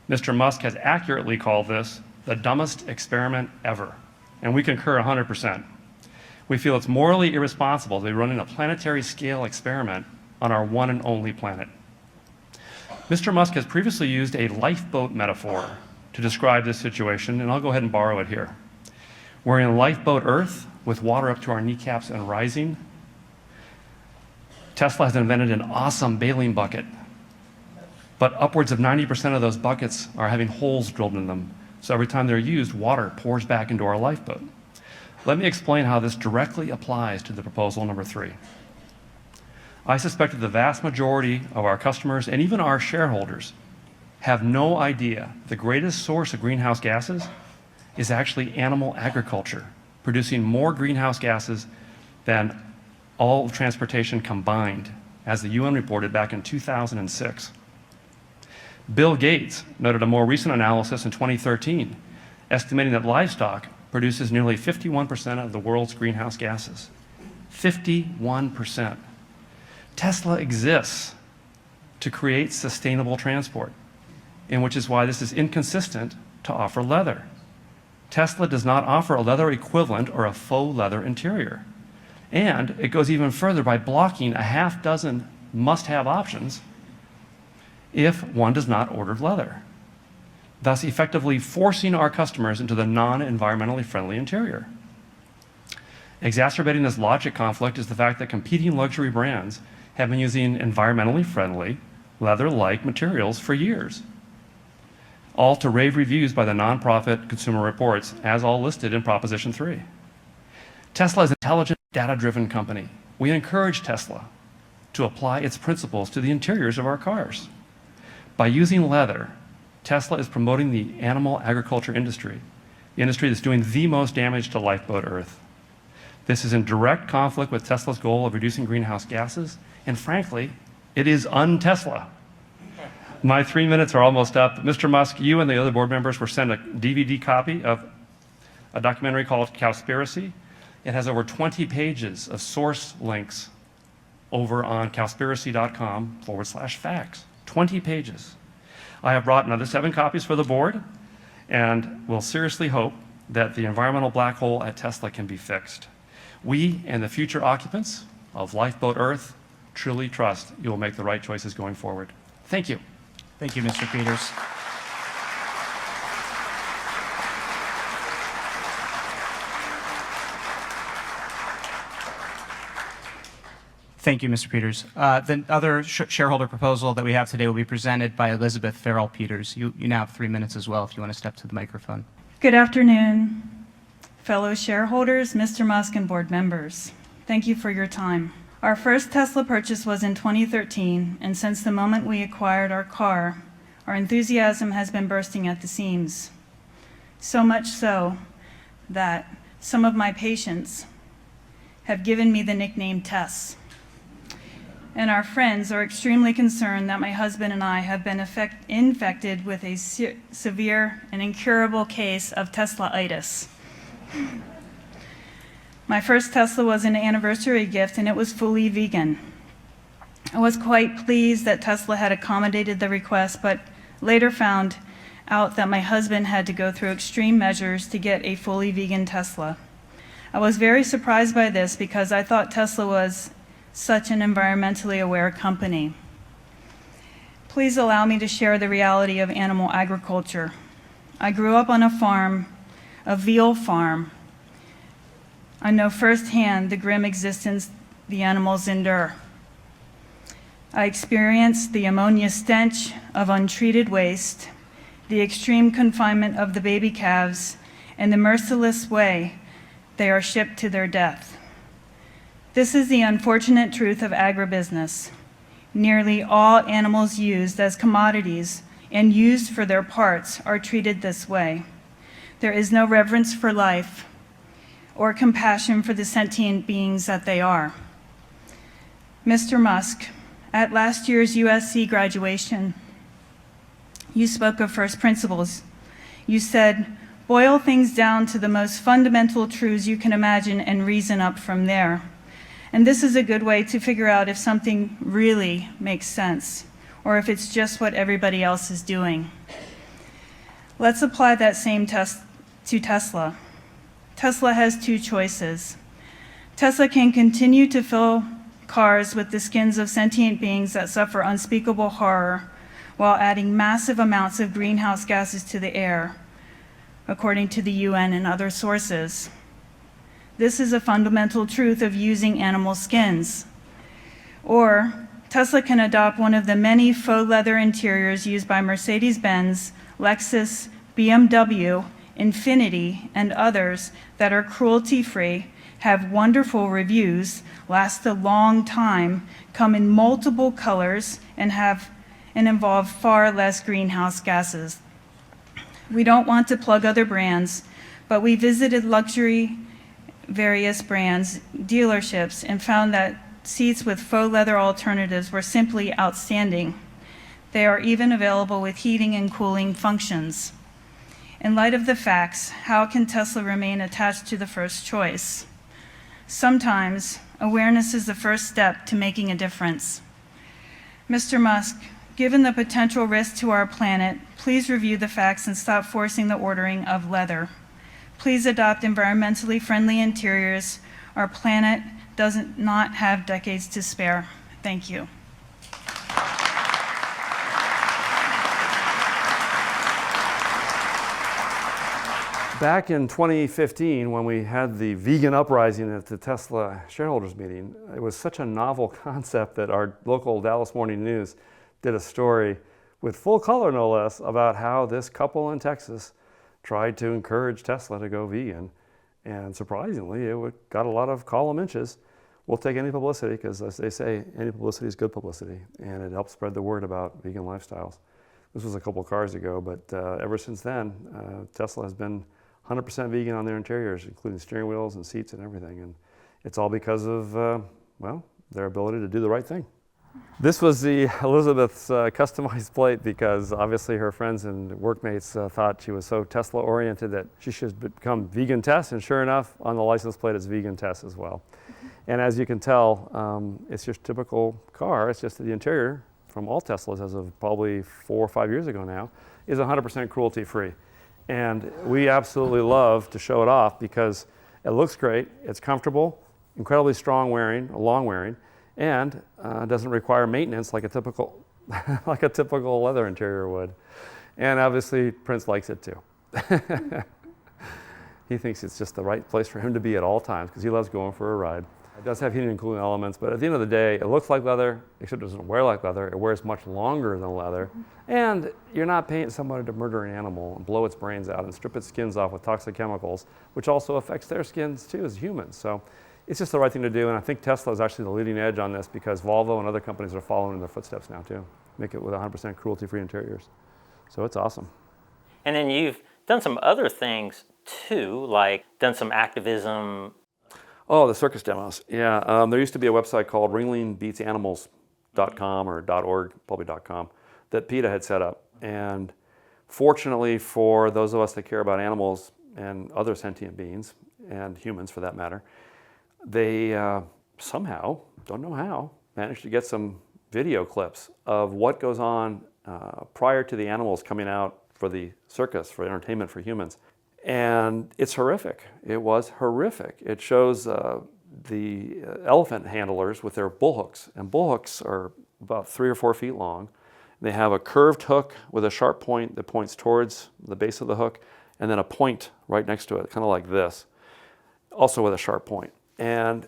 Mr. Musk has accurately called this the dumbest experiment ever, and we concur 100%. We feel it's morally irresponsible to be running a planetary scale experiment on our one and only planet. Mr. Musk has previously used a lifeboat metaphor to describe this situation, and I'll go ahead and borrow it here. We're in lifeboat Earth with water up to our kneecaps and rising. Tesla has invented an awesome bailing bucket, but upwards of 90% of those buckets are having holes drilled in them. So every time they're used, water pours back into our lifeboat. Let me explain how this directly applies to the proposal number 3. I suspect that the vast majority of our customers and even our shareholders have no idea the greatest source of greenhouse gases is actually animal agriculture, producing more greenhouse gases than all of transportation combined, as the UN reported back in 2006. Bill Gates noted a more recent analysis in 2013, estimating that livestock produces nearly 51% of the world's greenhouse gases. 51%. Tesla exists to create sustainable transport, and which is why this is inconsistent to offer leather. Tesla does not offer a leather equivalent or a faux leather interior. And it goes even further by blocking a half dozen must-have options if one does not order leather, thus effectively forcing our customers into the non-environmentally friendly interior. Exacerbating this logic conflict is the fact that competing luxury brands have been using environmentally friendly, leather-like materials for years, all to rave reviews by the nonprofit Consumer Reports, as all listed in Proposition 3. Tesla is an intelligent, data-driven company. We encourage Tesla to apply its principles to the interiors of our cars. By using leather, Tesla is promoting the animal agriculture industry, the industry that's doing the most damage to lifeboat Earth. This is in direct conflict with Tesla's goal of reducing greenhouse gases, and frankly, it is un-Tesla. My 3 minutes are almost up. Mr. Musk, you and the other board members were sent a DVD copy of a documentary called Cowspiracy. It has over 20 pages of source links over on cowspiracy.com/facts. 20 pages. I have brought another 7 copies for the board, and will seriously hope that the environmental black hole at Tesla can be fixed. We and the future occupants of Lifeboat Earth truly trust you will make the right choices going forward. Thank you. Thank you, Mr. Peters. Thank you, Mr. Peters. The other shareholder proposal that we have today will be presented by Elizabeth Farrell Peters. You now have 3 minutes as well if you want to step to the microphone. Good afternoon, fellow shareholders, Mr. Musk, and board members. Thank you for your time. Our first Tesla purchase was in 2013, and since the moment we acquired our car, our enthusiasm has been bursting at the seams. So much so that some of my patients have given me the nickname Tess. And our friends are extremely concerned that my husband and I have been infected with a severe and incurable case of Tesla-itis. My first Tesla was an anniversary gift, and it was fully vegan. I was quite pleased that Tesla had accommodated the request, but later found out that my husband had to go through extreme measures to get a fully vegan Tesla. I was very surprised by this because I thought Tesla was such an environmentally aware company. Please allow me to share the reality of animal agriculture. I grew up on a farm, a veal farm. I know firsthand the grim existence the animals endure. I experienced the ammonia stench of untreated waste, the extreme confinement of the baby calves, and the merciless way they are shipped to their death. This is the unfortunate truth of agribusiness. Nearly all animals used as commodities and used for their parts are treated this way. There is no reverence for life or compassion for the sentient beings that they are. Mr. Musk, At last year's USC graduation, you spoke of first principles. You said, boil things down to the most fundamental truths you can imagine and reason up from there. And this is a good way to figure out if something really makes sense, or if it's just what everybody else is doing. Let's apply that same test to Tesla. Tesla has two choices. Tesla can continue to fill cars with the skins of sentient beings that suffer unspeakable horror while adding massive amounts of greenhouse gases to the air, according to the UN and other sources. This is a fundamental truth of using animal skins. Or Tesla can adopt one of the many faux leather interiors used by Mercedes-Benz, Lexus, BMW, Infiniti, and others that are cruelty-free, have wonderful reviews, last a long time, come in multiple colors, and involve far less greenhouse gases. We don't want to plug other brands, but we visited luxury various brands dealerships and found that seats with faux leather alternatives were simply outstanding. They are even available with heating and cooling functions. In light of the facts, how can Tesla remain attached to the first choice? Sometimes awareness is the first step to making a difference. Mr. Musk, given the potential risk to our planet, please review the facts and stop forcing the ordering of leather. Please adopt environmentally friendly interiors. Our planet does not have decades to spare. Thank you. Back in 2015, when we had the vegan uprising at the Tesla shareholders meeting, it was such a novel concept that our local Dallas Morning News did a story with full color, no less, about how this couple in Texas tried to encourage Tesla to go vegan. And surprisingly, it got a lot of column inches. We'll take any publicity, because as they say, any publicity is good publicity. And it helped spread the word about vegan lifestyles. This was a couple cars ago, but ever since then, Tesla has been 100% vegan on their interiors, including steering wheels and seats and everything. And it's all because of, well, their ability to do the right thing. This was the Elizabeth's customized plate, because obviously her friends and workmates thought she was so Tesla oriented that she should become Vegan Tess, and sure enough, on the license plate it's Vegan Tess as well. And as you can tell, it's just a typical car. It's just that the interior from all Teslas, as of probably 4 or 5 years ago now, is 100% cruelty free. And we absolutely love to show it off because it looks great, it's comfortable, incredibly strong wearing, long wearing, and doesn't require maintenance like a typical leather interior would. And obviously Prince likes it too. He thinks it's just the right place for him to be at all times because he loves going for a ride. It does have heating and cooling elements, but at the end of the day, it looks like leather, except it doesn't wear like leather. It wears much longer than leather. And you're not paying somebody to murder an animal and blow its brains out and strip its skins off with toxic chemicals, which also affects their skins too as humans. So it's just the right thing to do, and I think Tesla is actually the leading edge on this because Volvo and other companies are following in their footsteps now too. Make it with 100% cruelty-free interiors. So it's awesome. And then you've done some other things too, like done some activism. Oh, the circus demos. Yeah, there used to be a website called ringlingbeatsanimals.com or .org, probably .com, that PETA had set up. And fortunately for those of us that care about animals and other sentient beings, and humans for that matter, they somehow, don't know how, managed to get some video clips of what goes on prior to the animals coming out for the circus, for entertainment for humans. And it's horrific. It was horrific. It shows the elephant handlers with their bull hooks. And bull hooks are about 3 or 4 feet long. They have a curved hook with a sharp point that points towards the base of the hook, and then a point right next to it, kind of like this, also with a sharp point. And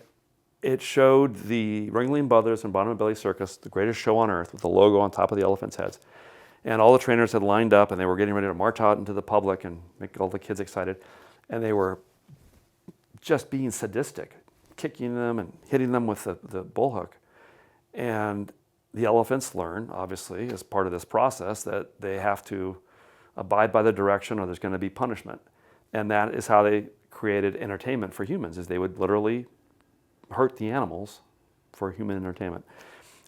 it showed the Ringling Brothers and Bottom and Belly Circus, the greatest show on earth, with the logo on top of the elephants' heads. And all the trainers had lined up and they were getting ready to march out into the public and make all the kids excited. And they were just being sadistic, kicking them and hitting them with the bull hook. And the elephants learn, obviously, as part of this process, that they have to abide by the direction or there's going to be punishment. And that is how they created entertainment for humans, is they would literally hurt the animals for human entertainment.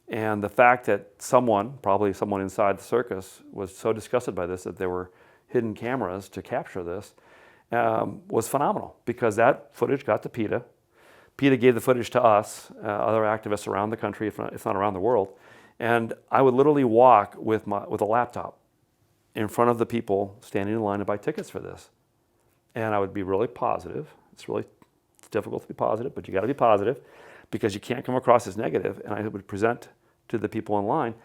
And the fact that someone, probably someone inside the circus, was so disgusted by this that there were hidden cameras to capture this was phenomenal, because that footage got to PETA. PETA gave the footage to us, other activists around the country, if not around the world. And I would literally walk with a laptop in front of the people standing in line to buy tickets for this. And I would be really positive. It's difficult to be positive, but you got to be positive, because you can't come across as negative. And I would present to the people in line,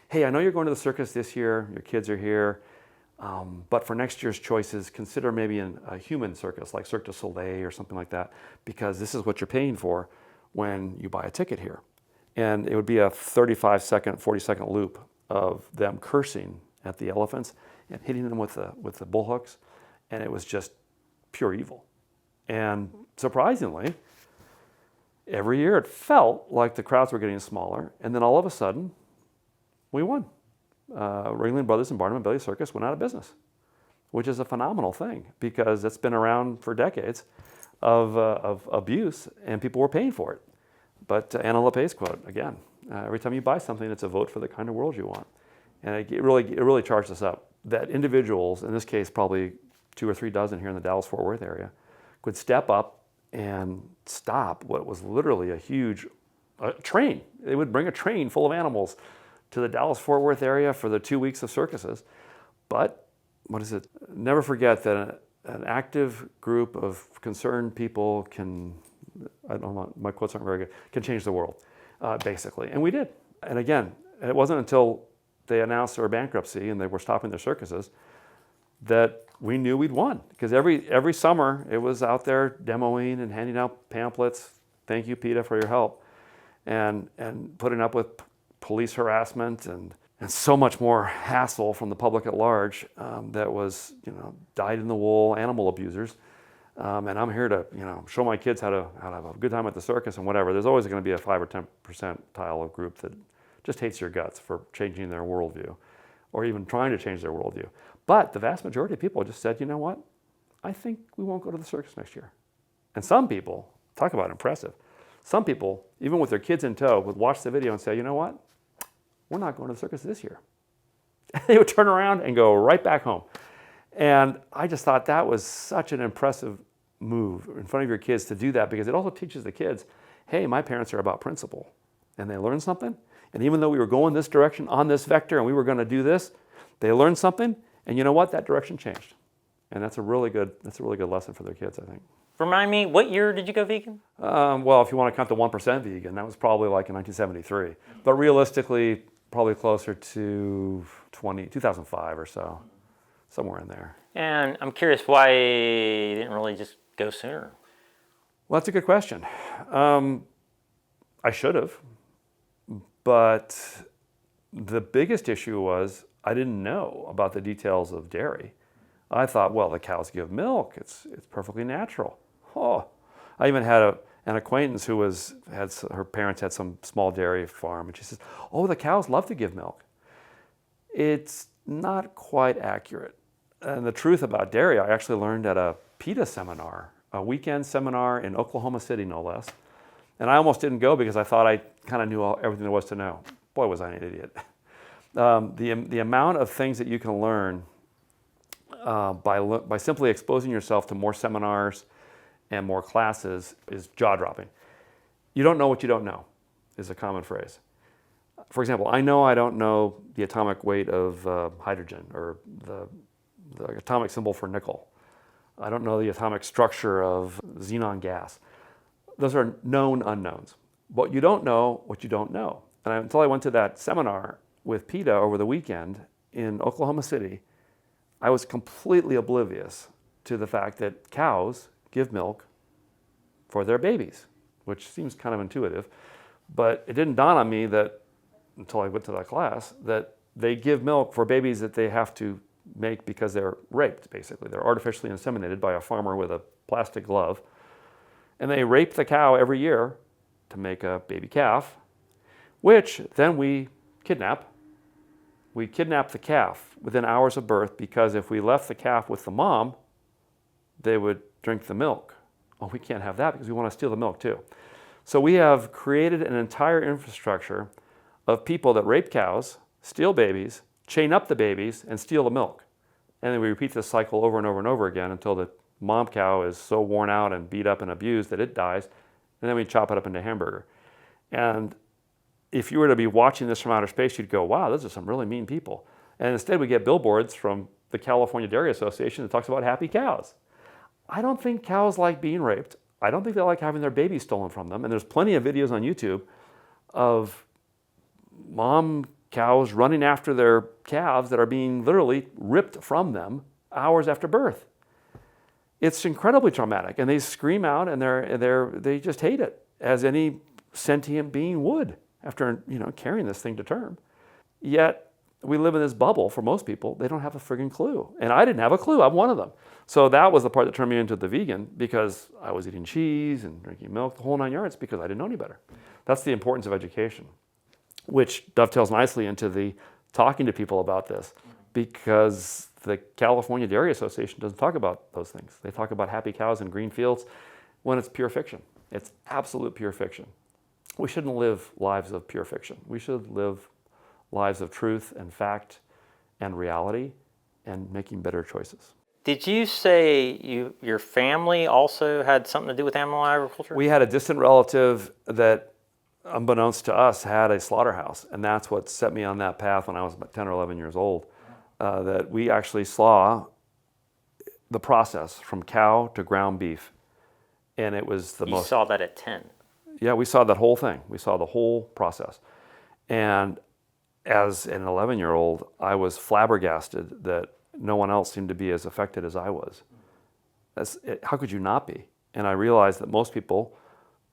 hey, I know you're going to the circus this year, your kids are here, but for next year's choices, consider maybe a human circus like Cirque du Soleil or something like that, because this is what you're paying for when you buy a ticket here. And it would be a 35-second, 40-second loop of them cursing at the elephants and hitting them with the bull hooks, and it was just pure evil. And surprisingly, every year it felt like the crowds were getting smaller, and then all of a sudden, we won. Ringling Brothers and Barnum and Bailey Circus went out of business, which is a phenomenal thing, because it's been around for decades of abuse, and people were paying for it. But Anna LaPay's quote, again, every time you buy something, it's a vote for the kind of world you want. And it really charged us up that individuals, in this case probably 2 or 3 dozen here in the Dallas-Fort Worth area, could step up and stop what was literally a huge train. They would bring a train full of animals to the Dallas-Fort Worth area for the 2 weeks of circuses. But, never forget that an active group of concerned people can, I don't know, my quotes aren't very good, can change the world, basically. And we did. And again, it wasn't until they announced their bankruptcy and they were stopping their circuses that we knew we'd won. Because every summer it was out there demoing and handing out pamphlets, thank you PETA for your help, and putting up with police harassment and so much more hassle from the public at large that was, dyed-in-the-wool animal abusers. And I'm here to, show my kids how to have a good time at the circus and whatever. There's always going to be a 5 or 10 percentile of group that just hates your guts for changing their worldview, or even trying to change their worldview. But the vast majority of people just said, you know what? I think we won't go to the circus next year. And some people, talk about impressive, some people, even with their kids in tow, would watch the video and say, you know what? We're not going to the circus this year. They would turn around and go right back home. And I just thought that was such an impressive move in front of your kids to do that, because it also teaches the kids, hey, my parents are about principle, and they learned something. And even though we were going this direction on this vector and we were going to do this, they learned something, and you know what? That direction changed. And that's a really good lesson for their kids, I think. Remind me, what year did you go vegan? Well, if you want to count the 1% vegan, that was probably like in 1973. But realistically, probably closer to 2005 or so, somewhere in there. And I'm curious why you didn't really just go sooner. Well, that's a good question. I should have. But the biggest issue was I didn't know about the details of dairy. I thought, well, the cows give milk. It's perfectly natural. Oh, I even had an acquaintance who her parents had some small dairy farm, and she says, oh, the cows love to give milk. It's not quite accurate. And the truth about dairy, I actually learned at a PETA seminar, a weekend seminar in Oklahoma City, no less. And I almost didn't go because I thought I kind of knew everything there was to know. Boy, was I an idiot. The amount of things that you can learn by simply exposing yourself to more seminars and more classes is jaw-dropping. You don't know what you don't know, is a common phrase. For example, I don't know the atomic weight of hydrogen or the atomic symbol for nickel. I don't know the atomic structure of xenon gas. Those are known unknowns. But you don't know what you don't know. And until I went to that seminar with PETA over the weekend in Oklahoma City, I was completely oblivious to the fact that cows give milk for their babies, which seems kind of intuitive. But it didn't dawn on me that, until I went to that class, that they give milk for babies that they have to make because they're raped, basically. They're artificially inseminated by a farmer with a plastic glove. And they rape the cow every year to make a baby calf, which then we kidnap. We kidnap the calf within hours of birth, because if we left the calf with the mom, they would drink the milk. Oh, we can't have that because we want to steal the milk too. So we have created an entire infrastructure of people that rape cows, steal babies, chain up the babies, and steal the milk. And then we repeat this cycle over and over and over again until the mom cow is so worn out and beat up and abused that it dies, and then we chop it up into hamburger. And if you were to be watching this from outer space, you'd go, wow, those are some really mean people. And instead we get billboards from the California Dairy Association that talks about happy cows. I don't think cows like being raped. I don't think they like having their babies stolen from them. And there's plenty of videos on YouTube of mom cows running after their calves that are being literally ripped from them hours after birth. It's incredibly traumatic, and they scream out, and they just hate it, as any sentient being would after carrying this thing to term. Yet we live in this bubble. For most people, they don't have a friggin' clue, and I didn't have a clue. I'm one of them. So that was the part that turned me into the vegan, because I was eating cheese and drinking milk, the whole 9 yards, because I didn't know any better. That's the importance of education, which dovetails nicely into the talking to people about this, because the California Dairy Association doesn't talk about those things. They talk about happy cows and green fields when it's pure fiction. It's absolute pure fiction. We shouldn't live lives of pure fiction. We should live lives of truth and fact and reality and making better choices. Did you say your family also had something to do with animal agriculture? We had a distant relative that, unbeknownst to us, had a slaughterhouse, and that's what set me on that path when I was about 10 or 11 years old, that we actually saw the process from cow to ground beef, and it was the most... You saw that at 10? Yeah, we saw that whole thing. We saw the whole process. And as an 11-year-old, I was flabbergasted that no one else seemed to be as affected as I was. How could you not be? And I realized that most people,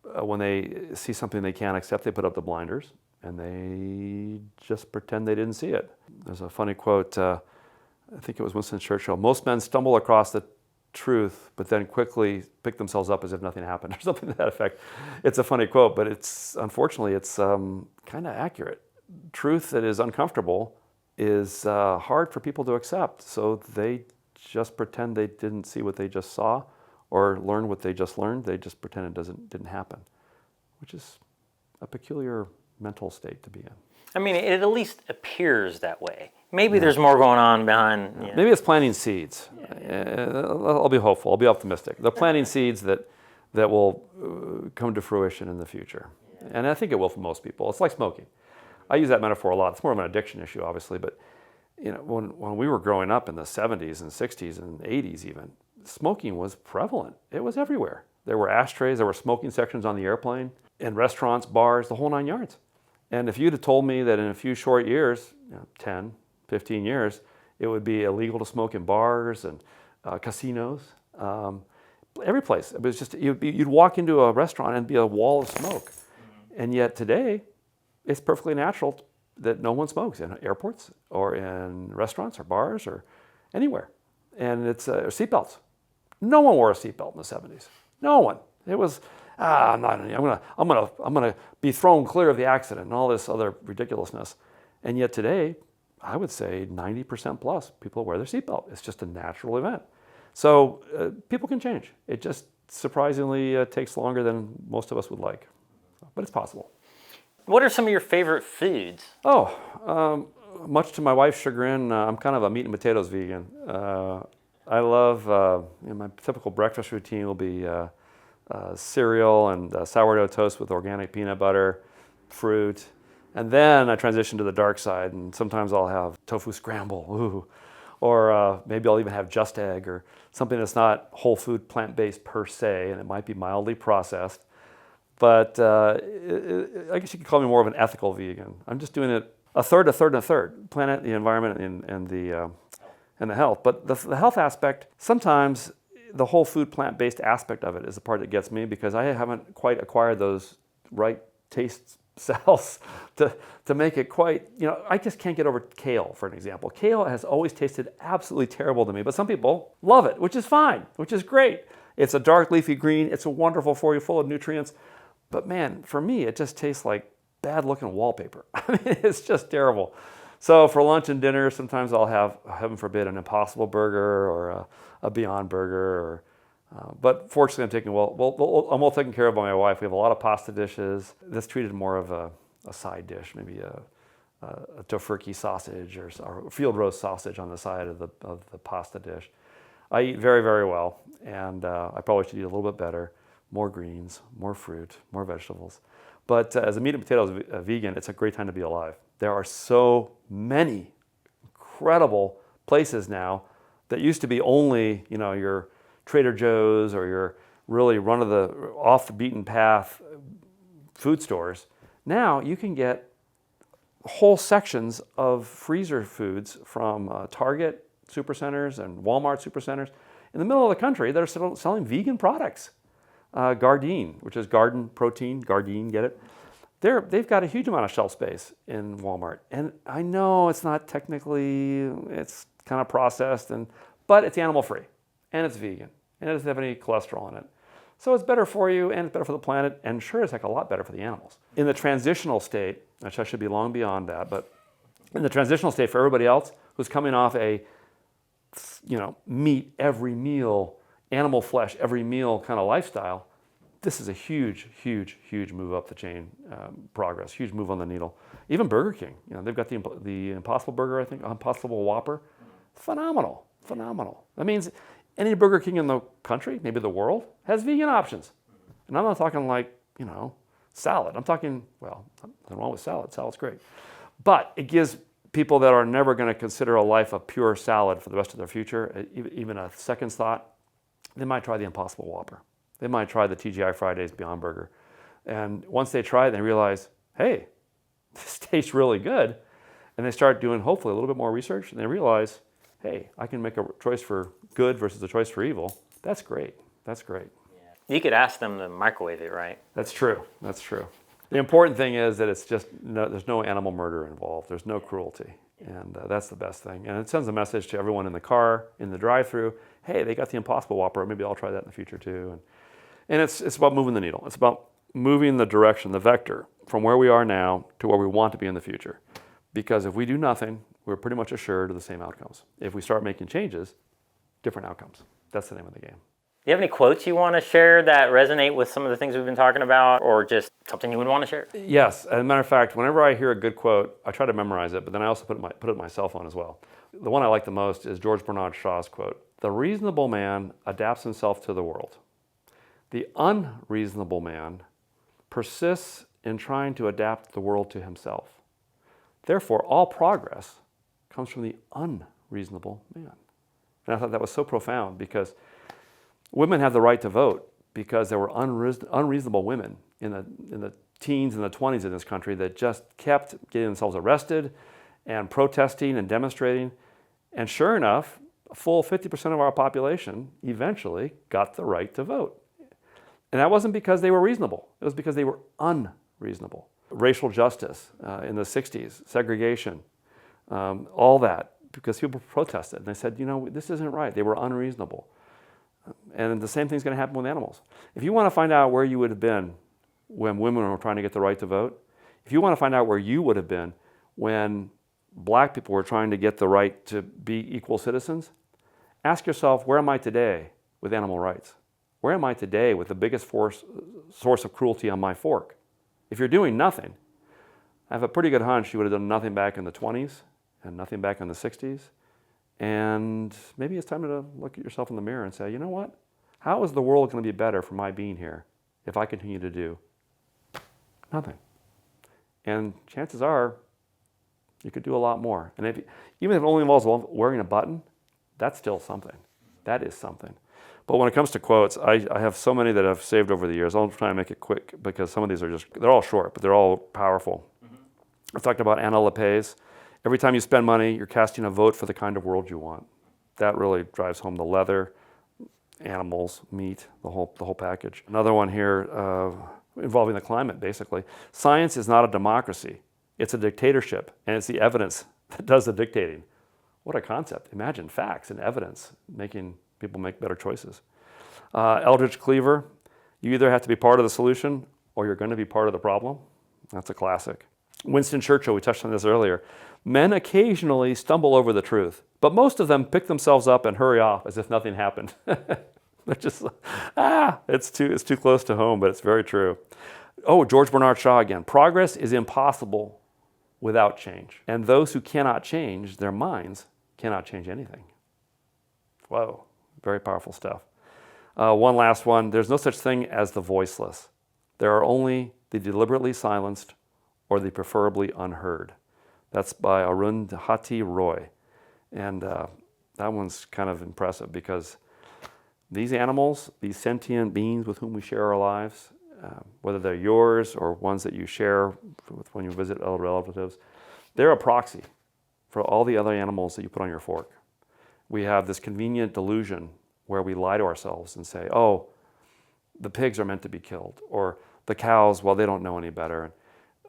when they see something they can't accept, they put up the blinders and they just pretend they didn't see it. There's a funny quote, I think it was Winston Churchill, most men stumble across the truth, but then quickly pick themselves up as if nothing happened, or something to that effect. It's a funny quote, but unfortunately, it's kind of accurate. Truth that is uncomfortable is hard for people to accept, so they just pretend they didn't see what they just saw or learn what they just learned. They just pretend it didn't happen, which is a peculiar mental state to be in. I mean, it at least appears that way. Maybe there's more going on behind... Yeah. Maybe it's planting seeds. I'll be hopeful. I'll be optimistic. They're planting seeds that will come to fruition in the future. And I think it will for most people. It's like smoking. I use that metaphor a lot. It's more of an addiction issue, obviously, but when we were growing up in the 70s and 60s and 80s even, smoking was prevalent. It was everywhere. There were ashtrays, there were smoking sections on the airplane, in restaurants, bars, the whole 9 yards. And if you'd have told me that in a few short years, 10, 15 years, it would be illegal to smoke in bars and casinos, every place. It was just, you'd walk into a restaurant and be a wall of smoke. And yet today, it's perfectly natural that no one smokes in airports or in restaurants or bars or anywhere. And it's seatbelts. No one wore a seatbelt in the 70s. No one. It was, I'm gonna be thrown clear of the accident and all this other ridiculousness. And yet today, I would say 90% plus people wear their seatbelt. It's just a natural event. So people can change. It just surprisingly takes longer than most of us would like, but it's possible. What are some of your favorite foods? Much to my wife's chagrin, I'm kind of a meat and potatoes vegan. I love, my typical breakfast routine will be cereal and sourdough toast with organic peanut butter, fruit, and then I transition to the dark side, and sometimes I'll have tofu scramble, or maybe I'll even have just egg, or something that's not whole food plant-based per se, and it might be mildly processed. But I guess you could call me more of an ethical vegan. I'm just doing it a third, planet, the environment, and the health. But the health aspect, sometimes the whole food plant-based aspect of it is the part that gets me, because I haven't quite acquired those right taste cells to make it quite, I just can't get over kale, for an example. Kale has always tasted absolutely terrible to me, but some people love it, which is fine, which is great. It's a dark leafy green. It's wonderful for you, full of nutrients. But man, for me, it just tastes like bad-looking wallpaper. I mean, it's just terrible. So for lunch and dinner, sometimes I'll have, heaven forbid, an Impossible Burger or a Beyond Burger. But fortunately, I'm well taken care of by my wife. We have a lot of pasta dishes. That's treated more of a a side dish, maybe a tofurkey sausage or field roast sausage on the side of the pasta dish. I eat very, very well, and I probably should eat a little bit better. More greens, more fruit, more vegetables. But as a meat and potatoes vegan, it's a great time to be alive. There are so many incredible places now that used to be only, your Trader Joe's or your really off the beaten path food stores. Now you can get whole sections of freezer foods from Target supercenters and Walmart supercenters in the middle of the country that are selling vegan products. Gardein, which is garden protein, Gardein, get it? They've got a huge amount of shelf space in Walmart. And I know it's not technically, it's kind of processed, but it's animal free and it's vegan and it doesn't have any cholesterol in it. So it's better for you and it's better for the planet and sure as heck a lot better for the animals. In the transitional state, which I should be long beyond that, but in the transitional state for everybody else who's coming off a, meat every meal, animal flesh every meal kind of lifestyle, this is a huge, huge, huge move up the chain progress, huge move on the needle. Even Burger King, they've got the Impossible Burger, I think, Impossible Whopper. Phenomenal, phenomenal. That means any Burger King in the country, maybe the world, has vegan options. And I'm not talking like, salad. I'm talking, well, nothing wrong with salad. Salad's great. But it gives people that are never going to consider a life of pure salad for the rest of their future, even a second's thought, they might try the Impossible Whopper. They might try the TGI Fridays Beyond Burger. And once they try it, they realize, hey, this tastes really good. And they start doing, hopefully, a little bit more research, and they realize, hey, I can make a choice for good versus a choice for evil. That's great. That's great. Yeah. You could ask them to microwave it, right? That's true. That's true. The important thing is that it's just, there's no animal murder involved. There's no cruelty. And that's the best thing. And it sends a message to everyone in the car, in the drive-thru, hey, they got the Impossible Whopper. Maybe I'll try that in the future too. And it's about moving the needle. It's about moving the direction, the vector, from where we are now to where we want to be in the future. Because if we do nothing, we're pretty much assured of the same outcomes. If we start making changes, different outcomes. That's the name of the game. Do you have any quotes you want to share that resonate with some of the things we've been talking about, or just something you would want to share? Yes. As a matter of fact, whenever I hear a good quote, I try to memorize it, but then I also put it on my cell phone as well. The one I like the most is George Bernard Shaw's quote, "The reasonable man adapts himself to the world. The unreasonable man persists in trying to adapt the world to himself. Therefore, all progress comes from the unreasonable man." And I thought that was so profound because women have the right to vote because there were unreasonable women in the teens and the 20s in this country that just kept getting themselves arrested and protesting and demonstrating. And sure enough, a full 50% of our population eventually got the right to vote. And that wasn't because they were reasonable. It was because they were unreasonable. Racial justice in the 60s, segregation, all that, because people protested. And they said, this isn't right. They were unreasonable. And the same thing's going to happen with animals. If you want to find out where you would have been when women were trying to get the right to vote, if you want to find out where you would have been when black people were trying to get the right to be equal citizens, ask yourself, where am I today with animal rights? Where am I today with the biggest source of cruelty on my fork? If you're doing nothing, I have a pretty good hunch you would have done nothing back in the 20s and nothing back in the 60s. And maybe it's time to look at yourself in the mirror and say, you know what? How is the world going to be better for my being here if I continue to do nothing? And chances are you could do a lot more. And even if it only involves wearing a button, that's still something. That is something. But when it comes to quotes, I have so many that I've saved over the years. I'll try and make it quick because some of these they're all short, but they're all powerful. I've talked about Anna LaPace. Every time you spend money, you're casting a vote for the kind of world you want. That really drives home the leather, animals, meat, the whole package. Another one here involving the climate, basically. Science is not a democracy. It's a dictatorship, and it's the evidence that does the dictating. What a concept. Imagine facts and evidence making people make better choices. Eldridge Cleaver, you either have to be part of the solution or you're going to be part of the problem. That's a classic. Winston Churchill, we touched on this earlier. Men occasionally stumble over the truth, but most of them pick themselves up and hurry off as if nothing happened. They're just, it's too close to home, but it's very true. Oh, George Bernard Shaw again. Progress is impossible without change. And those who cannot change their minds cannot change anything. Whoa, very powerful stuff. One last one. There's no such thing as the voiceless. There are only the deliberately silenced or the preferably unheard. That's by Arundhati Roy. And that one's kind of impressive because these animals, these sentient beings with whom we share our lives, whether they're yours or ones that you share with when you visit other relatives, they're a proxy for all the other animals that you put on your fork. We have this convenient delusion where we lie to ourselves and say, oh, the pigs are meant to be killed, or the cows, well, they don't know any better. And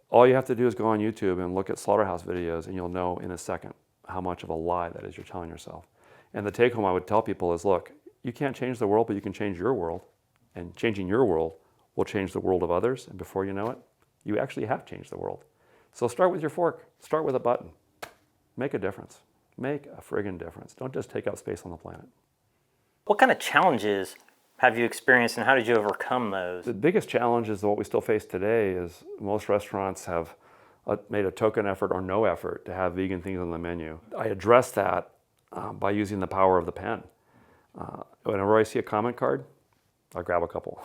all you have to do is go on YouTube and look at slaughterhouse videos, and you'll know in a second how much of a lie that is you're telling yourself. And the take home I would tell people is, look, you can't change the world, but you can change your world. And changing your world will change the world of others. And before you know it, you actually have changed the world. So start with your fork. Start with a button. Make a difference. Make a friggin' difference. Don't just take up space on the planet. What kind of challenges have you experienced and how did you overcome those? The biggest challenge is what we still face today is most restaurants have made a token effort or no effort to have vegan things on the menu. I address that by using the power of the pen. Whenever I see a comment card, I'll grab a couple.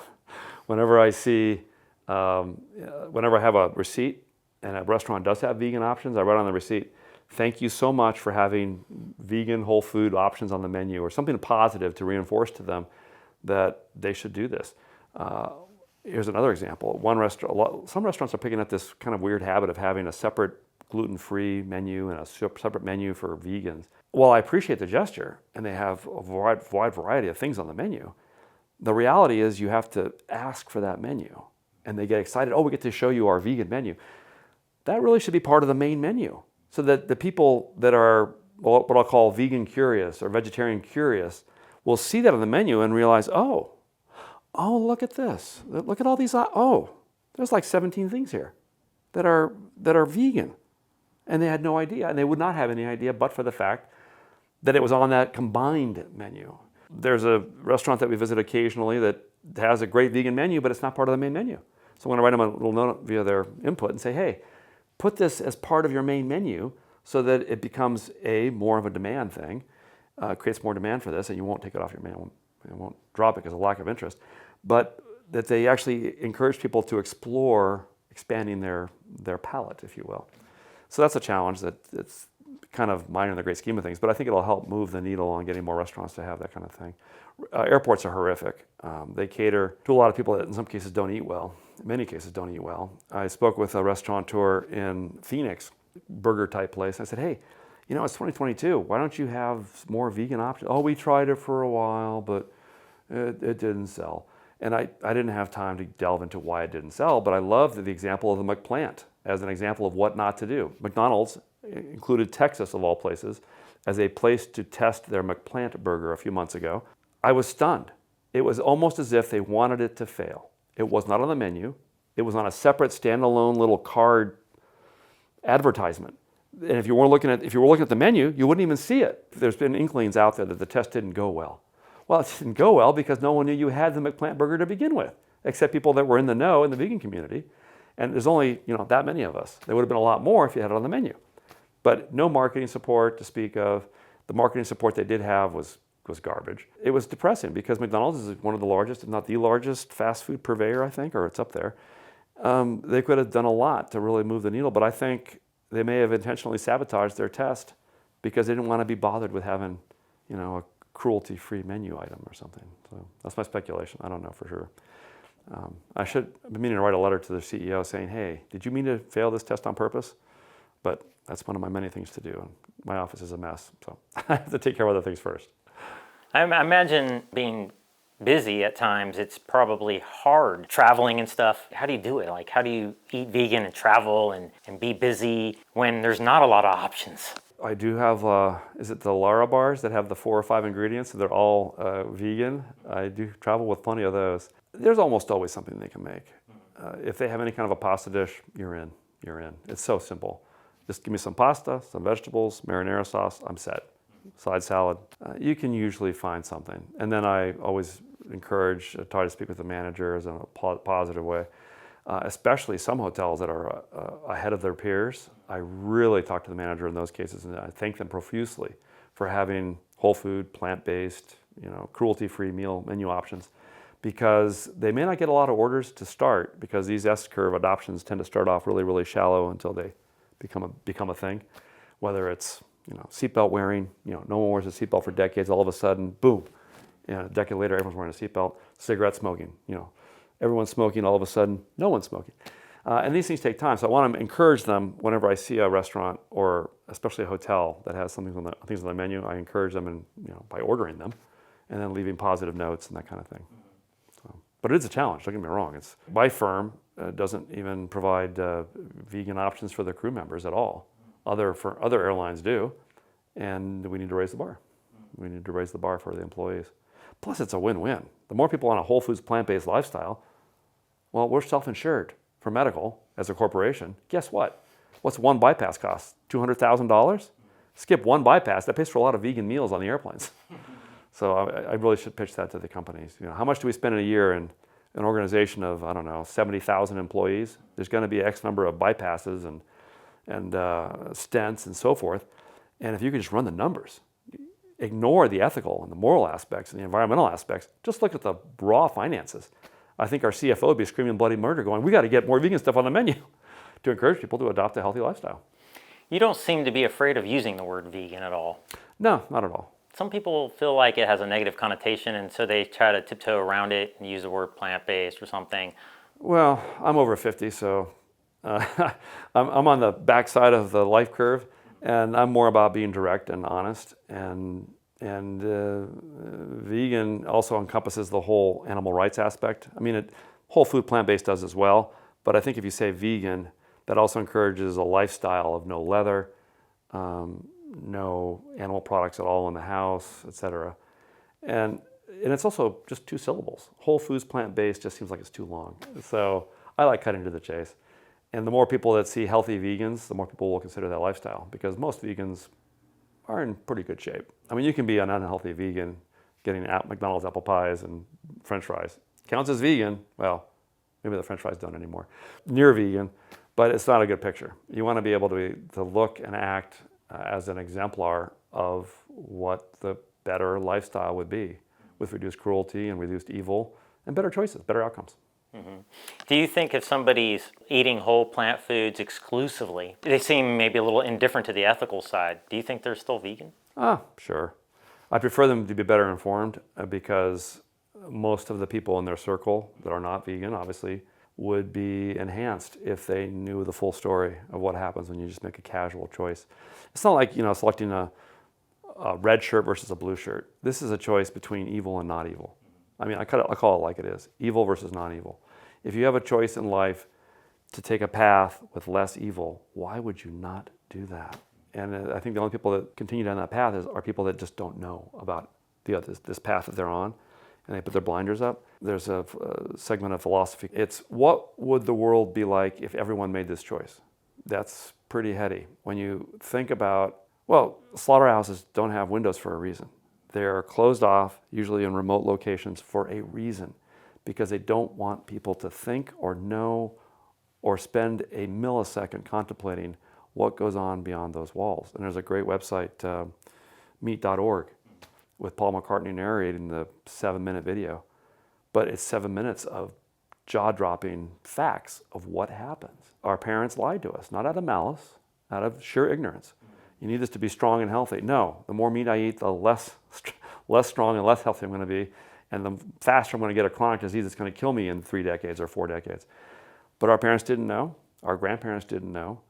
Whenever I see, whenever I have a receipt and a restaurant does have vegan options, I write on the receipt, thank you so much for having vegan whole food options on the menu, or something positive to reinforce to them that they should do this. Here's another example. Some restaurants are picking up this kind of weird habit of having a separate gluten-free menu and a separate menu for vegans. While I appreciate the gesture, and they have a wide variety of things on the menu, the reality is you have to ask for that menu. And they get excited, oh, we get to show you our vegan menu. That really should be part of the main menu, so that the people that are what I'll call vegan curious or vegetarian curious will see that on the menu and realize, oh, look at this. Look at all these, there's like 17 things here that are vegan. And they had no idea, and they would not have any idea but for the fact that it was on that combined menu. There's a restaurant that we visit occasionally that has a great vegan menu, but it's not part of the main menu. So I'm going to write them a little note via their input and say, hey, put this as part of your main menu so that it becomes more of a demand thing, creates more demand for this, and you won't take it off your menu. It won't drop it because of lack of interest. But that they actually encourage people to explore expanding their palate, if you will. So that's a challenge that it's kind of minor in the great scheme of things, but I think it'll help move the needle on getting more restaurants to have that kind of thing. Airports are horrific. They cater to a lot of people that in some cases don't eat well. In many cases don't eat well. I spoke with a restaurateur in Phoenix, burger type place. I said, hey, it's 2022. Why don't you have more vegan options? Oh, we tried it for a while, but it didn't sell. And I didn't have time to delve into why it didn't sell, but I love the example of the McPlant as an example of what not to do. McDonald's included Texas, of all places, as a place to test their McPlant burger a few months ago. I was stunned. It was almost as if they wanted it to fail. It was not on the menu. It was on a separate standalone little card advertisement. And if you were looking at the menu, you wouldn't even see it. There's been inklings out there that the test didn't go well. Well, it didn't go well because no one knew you had the McPlant burger to begin with, except people that were in the know in the vegan community. And there's only that many of us. There would have been a lot more if you had it on the menu. But no marketing support to speak of. The marketing support they did have was garbage. It was depressing because McDonald's is one of the largest, if not the largest, fast food purveyor, I think, or it's up there. They could have done a lot to really move the needle, but I think they may have intentionally sabotaged their test because they didn't want to be bothered with having, a cruelty-free menu item or something. So that's my speculation. I don't know for sure. I've been meaning to write a letter to the CEO saying, hey, did you mean to fail this test on purpose? But that's one of my many things to do. And my office is a mess, so I have to take care of other things first. I imagine being busy at times, it's probably hard traveling and stuff. How do you do it? Like, how do you eat vegan and travel and be busy when there's not a lot of options? I do have, is it the Lara bars that have the 4 or 5 ingredients? They're all vegan. I do travel with plenty of those. There's almost always something they can make. If they have any kind of a pasta dish, you're in. It's so simple. Just give me some pasta, some vegetables, marinara sauce, I'm set. Side salad. You can usually find something. And then I always try to speak with the managers in a positive way. especially some hotels that are ahead of their peers. I really talk to the manager in those cases, and I thank them profusely for having whole food, plant-based, cruelty-free meal menu options, because they may not get a lot of orders to start, because these S-curve adoptions tend to start off really, really shallow until they become a thing. Whether it's seatbelt wearing, no one wears a seatbelt for decades. All of a sudden, boom, a decade later, everyone's wearing a seatbelt. Cigarette smoking, everyone's smoking. All of a sudden, no one's smoking. And these things take time. So I want to encourage them whenever I see a restaurant, or especially a hotel that has things on the menu. I encourage them by ordering them, and then leaving positive notes and that kind of thing. But it is a challenge. Don't get me wrong. My firm doesn't even provide vegan options for their crew members at all. Other airlines do, and we need to raise the bar. We need to raise the bar for the employees. Plus, it's a win-win. The more people on a whole foods, plant-based lifestyle, well, we're self-insured for medical as a corporation. Guess what? What's one bypass cost? $200,000? Skip one bypass, that pays for a lot of vegan meals on the airplanes. So I really should pitch that to the companies. How much do we spend in a year in an organization of, 70,000 employees? There's going to be X number of bypasses and stents and so forth. And if you could just run the numbers, ignore the ethical and the moral aspects and the environmental aspects, just look at the raw finances. I think our CFO would be screaming bloody murder going, we got to get more vegan stuff on the menu to encourage people to adopt a healthy lifestyle. You don't seem to be afraid of using the word vegan at all. No, not at all. Some people feel like it has a negative connotation, and so they try to tiptoe around it and use the word plant-based or something. Well, I'm over 50, so I'm on the backside of the life curve, and I'm more about being direct and honest. And vegan also encompasses the whole animal rights aspect. Whole food plant-based does as well, but I think if you say vegan, that also encourages a lifestyle of no leather, no animal products at all in the house, etc. And it's also just 2 syllables. Whole foods plant-based just seems like it's too long. So I like cutting to the chase. And the more people that see healthy vegans, the more people will consider that lifestyle, because most vegans are in pretty good shape. You can be an unhealthy vegan getting McDonald's apple pies and French fries. Counts as vegan. Well, maybe the French fries don't anymore. Near vegan, but it's not a good picture. You want to be able to look and act as an exemplar of what the better lifestyle would be, with reduced cruelty and reduced evil and better choices, better outcomes. Mm-hmm. Do you think if somebody's eating whole plant foods exclusively, they seem maybe a little indifferent to the ethical side, do you think they're still vegan? Sure. I prefer them to be better informed, because most of the people in their circle that are not vegan, obviously, would be enhanced if they knew the full story of what happens when you just make a casual choice. It's not like, selecting a red shirt versus a blue shirt. This is a choice between evil and not evil. I call it like it is, evil versus non-evil. If you have a choice in life to take a path with less evil, why would you not do that? And I think the only people that continue down that path are people that just don't know about this path that they're on, and they put their blinders up. There's a segment of philosophy. It's, what would the world be like if everyone made this choice? That's pretty heady. When you think about, slaughterhouses don't have windows for a reason. They're closed off, usually in remote locations, for a reason, because they don't want people to think or know or spend a millisecond contemplating what goes on beyond those walls. And there's a great website, meet.org, with Paul McCartney narrating the 7-minute video. But it's 7 minutes of jaw-dropping facts of what happens. Our parents lied to us, not out of malice, out of sheer ignorance. You need this to be strong and healthy. No, the more meat I eat, the less strong and less healthy I'm going to be, and the faster I'm going to get a chronic disease that's going to kill me in 3 decades or 4 decades. But our parents didn't know. Our grandparents didn't know.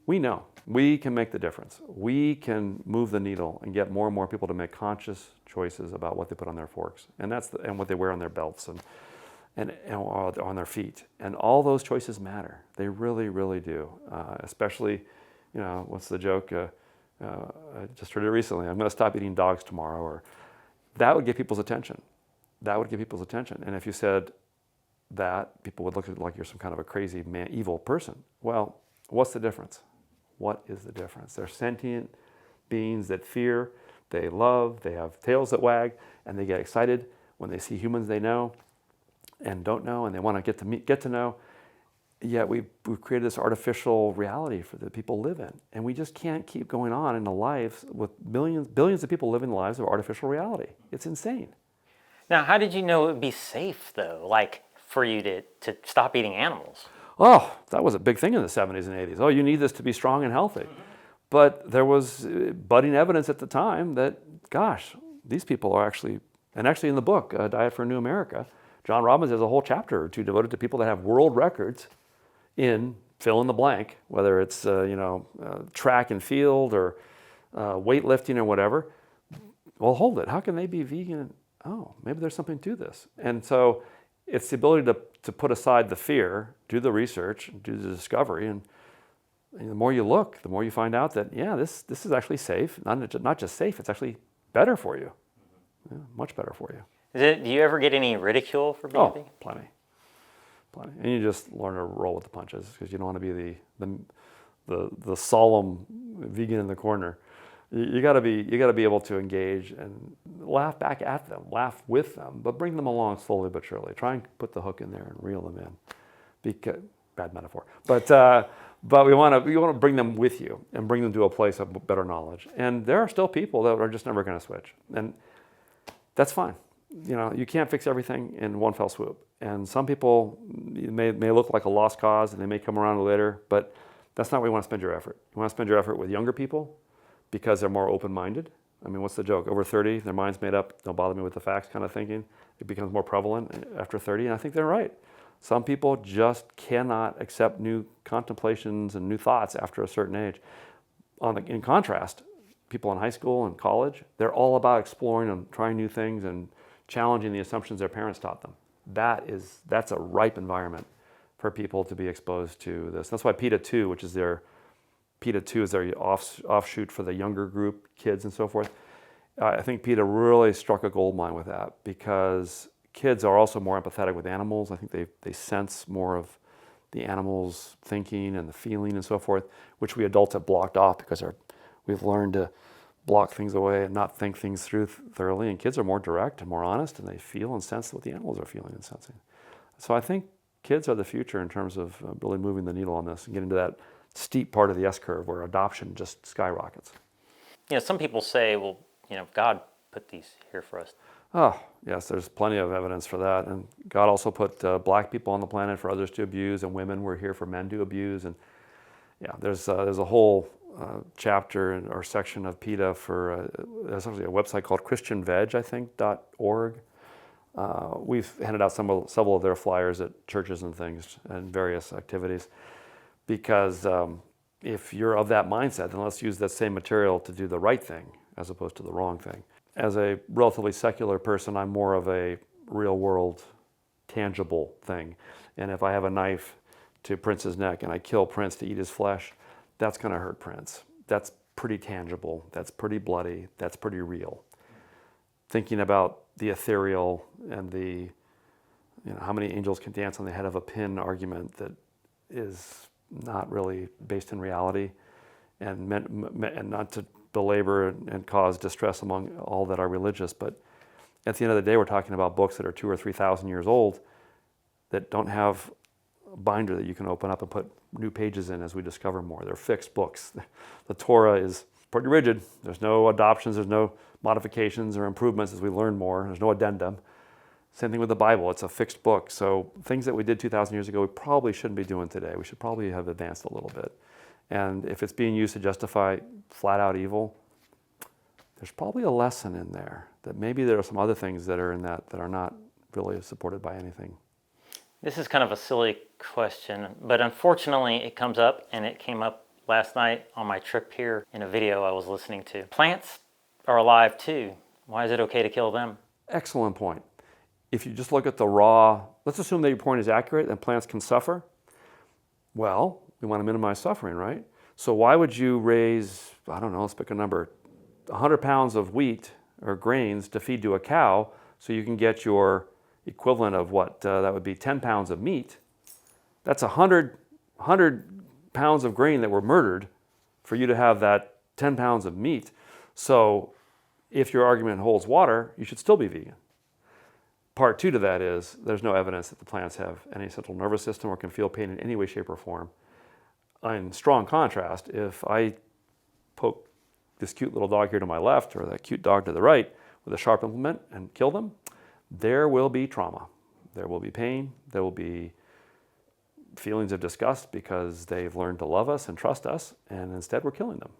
We know. We can make the difference. We can move the needle and get more and more people to make conscious choices about what they put on their forks, and what they wear on their belts and on their feet. And all those choices matter. They really, really do. Especially, what's the joke? I just heard it recently. I'm going to stop eating dogs tomorrow. Or that would get people's attention. That would get people's attention. And if you said that, people would look at it like you're some kind of a crazy, evil person. Well, what's the difference? What is the difference? They're sentient beings that fear, they love, they have tails that wag, and they get excited when they see humans they know and don't know, and they want to get to know. yet we've created this artificial reality for the people live in. And we just can't keep going on in a life with billions of people living lives of artificial reality. It's insane. Now, how did you know it would be safe, though, like for you to stop eating animals? Oh, that was a big thing in the 70s and 80s. Oh, you need this to be strong and healthy. But there was budding evidence at the time that, gosh, these people are actually, and actually in the book, Diet for a New America, John Robbins has a whole chapter or two devoted to people that have world records in fill in the blank, whether it's track and field or weightlifting or whatever. Well, hold it. How can they be vegan? Oh, maybe there's something to this. And so it's the ability to put aside the fear, do the research, do the discovery, and the more you look, the more you find out that, yeah, this is actually safe. Not just safe, it's actually better for you. Yeah, much better for you. Do you ever get any ridicule for being vegan? Plenty. And you just learn to roll with the punches because you don't want to be the solemn vegan in the corner. You got to be able to engage and laugh back at them, laugh with them, but bring them along slowly but surely. Try and put the hook in there and reel them in. Bad metaphor, but we want to bring them with you and bring them to a place of better knowledge. And there are still people that are just never going to switch, and that's fine. You can't fix everything in one fell swoop. And some people may look like a lost cause, and they may come around later, but that's not where you want to spend your effort. You want to spend your effort with younger people because they're more open-minded. I mean, what's the joke? Over 30, their mind's made up, don't bother me with the facts kind of thinking. It becomes more prevalent after 30, and I think they're right. Some people just cannot accept new contemplations and new thoughts after a certain age. In contrast, people in high school and college, they're all about exploring and trying new things and challenging the assumptions their parents taught them. That's a ripe environment for people to be exposed to this. That's why PETA 2, which is their offshoot for the younger group, kids and so forth. I think PETA really struck a gold mine with that because kids are also more empathetic with animals. I think they sense more of the animals' thinking and the feeling and so forth, which we adults have blocked off because we've learned to block things away and not think things through thoroughly. And kids are more direct and more honest, and they feel and sense what the animals are feeling and sensing. So I think kids are the future in terms of really moving the needle on this and getting to that steep part of the S-curve where adoption just skyrockets. Some people say, well, God put these here for us. Oh, yes, there's plenty of evidence for that. And God also put black people on the planet for others to abuse, and women were here for men to abuse. And yeah, there's a whole chapter or section of PETA for there's actually a website called ChristianVeg, I think, .org. We've handed out several of their flyers at churches and things and various activities because if you're of that mindset, then let's use that same material to do the right thing as opposed to the wrong thing. As a relatively secular person, I'm more of a real world, tangible thing. And if I have a knife to Prince's neck and I kill Prince to eat his flesh, that's going to hurt Prince. That's pretty tangible. That's pretty bloody. That's pretty real. Thinking about the ethereal and the, how many angels can dance on the head of a pin argument that is not really based in reality and not to belabor and cause distress among all that are religious. But at the end of the day, we're talking about books that are 2,000 or 3,000 years old that don't have a binder that you can open up and put new pages in as we discover more. They're fixed books. The Torah is pretty rigid. There's no adoptions, there's no modifications or improvements as we learn more. There's no addendum. Same thing with the Bible. It's a fixed book. So things that we did 2,000 years ago, we probably shouldn't be doing today. We should probably have advanced a little bit. And if it's being used to justify flat out evil, there's probably a lesson in there that maybe there are some other things that are in that are not really supported by anything. This is kind of a silly question, but unfortunately it comes up, and it came up last night on my trip here in a video I was listening to. Plants are alive too. Why is it okay to kill them? Excellent point. If you just look at the raw, let's assume that your point is accurate and plants can suffer. Well, we want to minimize suffering, right? So why would you raise, I don't know, let's pick a number, 100 pounds of wheat or grains to feed to a cow so you can get your equivalent of what that would be 10 pounds of meat? That's 100 pounds of grain that were murdered for you to have that 10 pounds of meat. So if your argument holds water, you should still be vegan. Part two to that is there's no evidence that the plants have any central nervous system or can feel pain in any way, shape, or form. In strong contrast, if I poke this cute little dog here to my left or that cute dog to the right with a sharp implement and kill them, there will be trauma. There will be pain. There will be feelings of disgust because they've learned to love us and trust us, and instead we're killing them.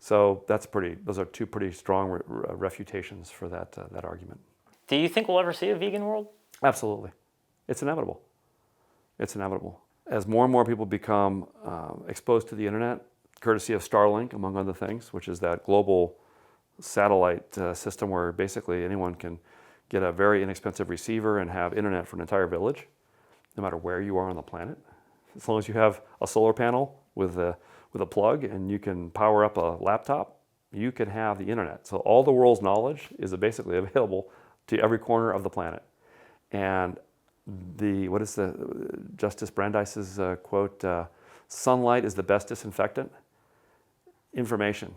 So those are two pretty strong refutations for that argument. Do you think we'll ever see a vegan world? Absolutely. It's inevitable. It's inevitable. As more and more people become exposed to the internet, courtesy of Starlink, among other things, which is that global satellite system where basically anyone can get a very inexpensive receiver and have internet for an entire village, no matter where you are on the planet. As long as you have a solar panel with a plug and you can power up a laptop, you can have the internet. So all the world's knowledge is basically available to every corner of the planet. And what is the Justice Brandeis's quote? Sunlight is the best disinfectant. Information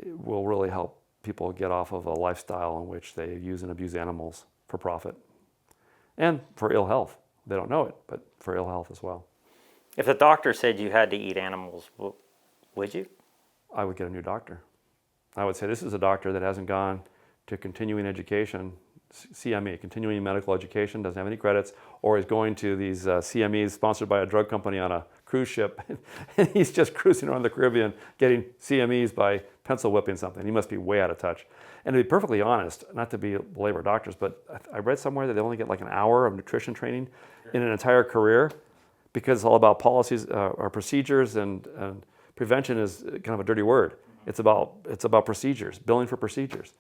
will really help people get off of a lifestyle in which they use and abuse animals for profit and for ill health. They don't know it, but for ill health as well. If the doctor said you had to eat animals, would you? I would get a new doctor. I would say this is a doctor that hasn't gone to continuing education, CME, continuing medical education, doesn't have any credits, or is going to these CMEs sponsored by a drug company on a cruise ship, and he's just cruising around the Caribbean getting CMEs by pencil whipping something. He must be way out of touch. And to be perfectly honest, not to belabor doctors, but I read somewhere that they only get like an hour of nutrition training in an entire career because it's all about policies or procedures, and prevention is kind of a dirty word. It's about procedures, billing for procedures.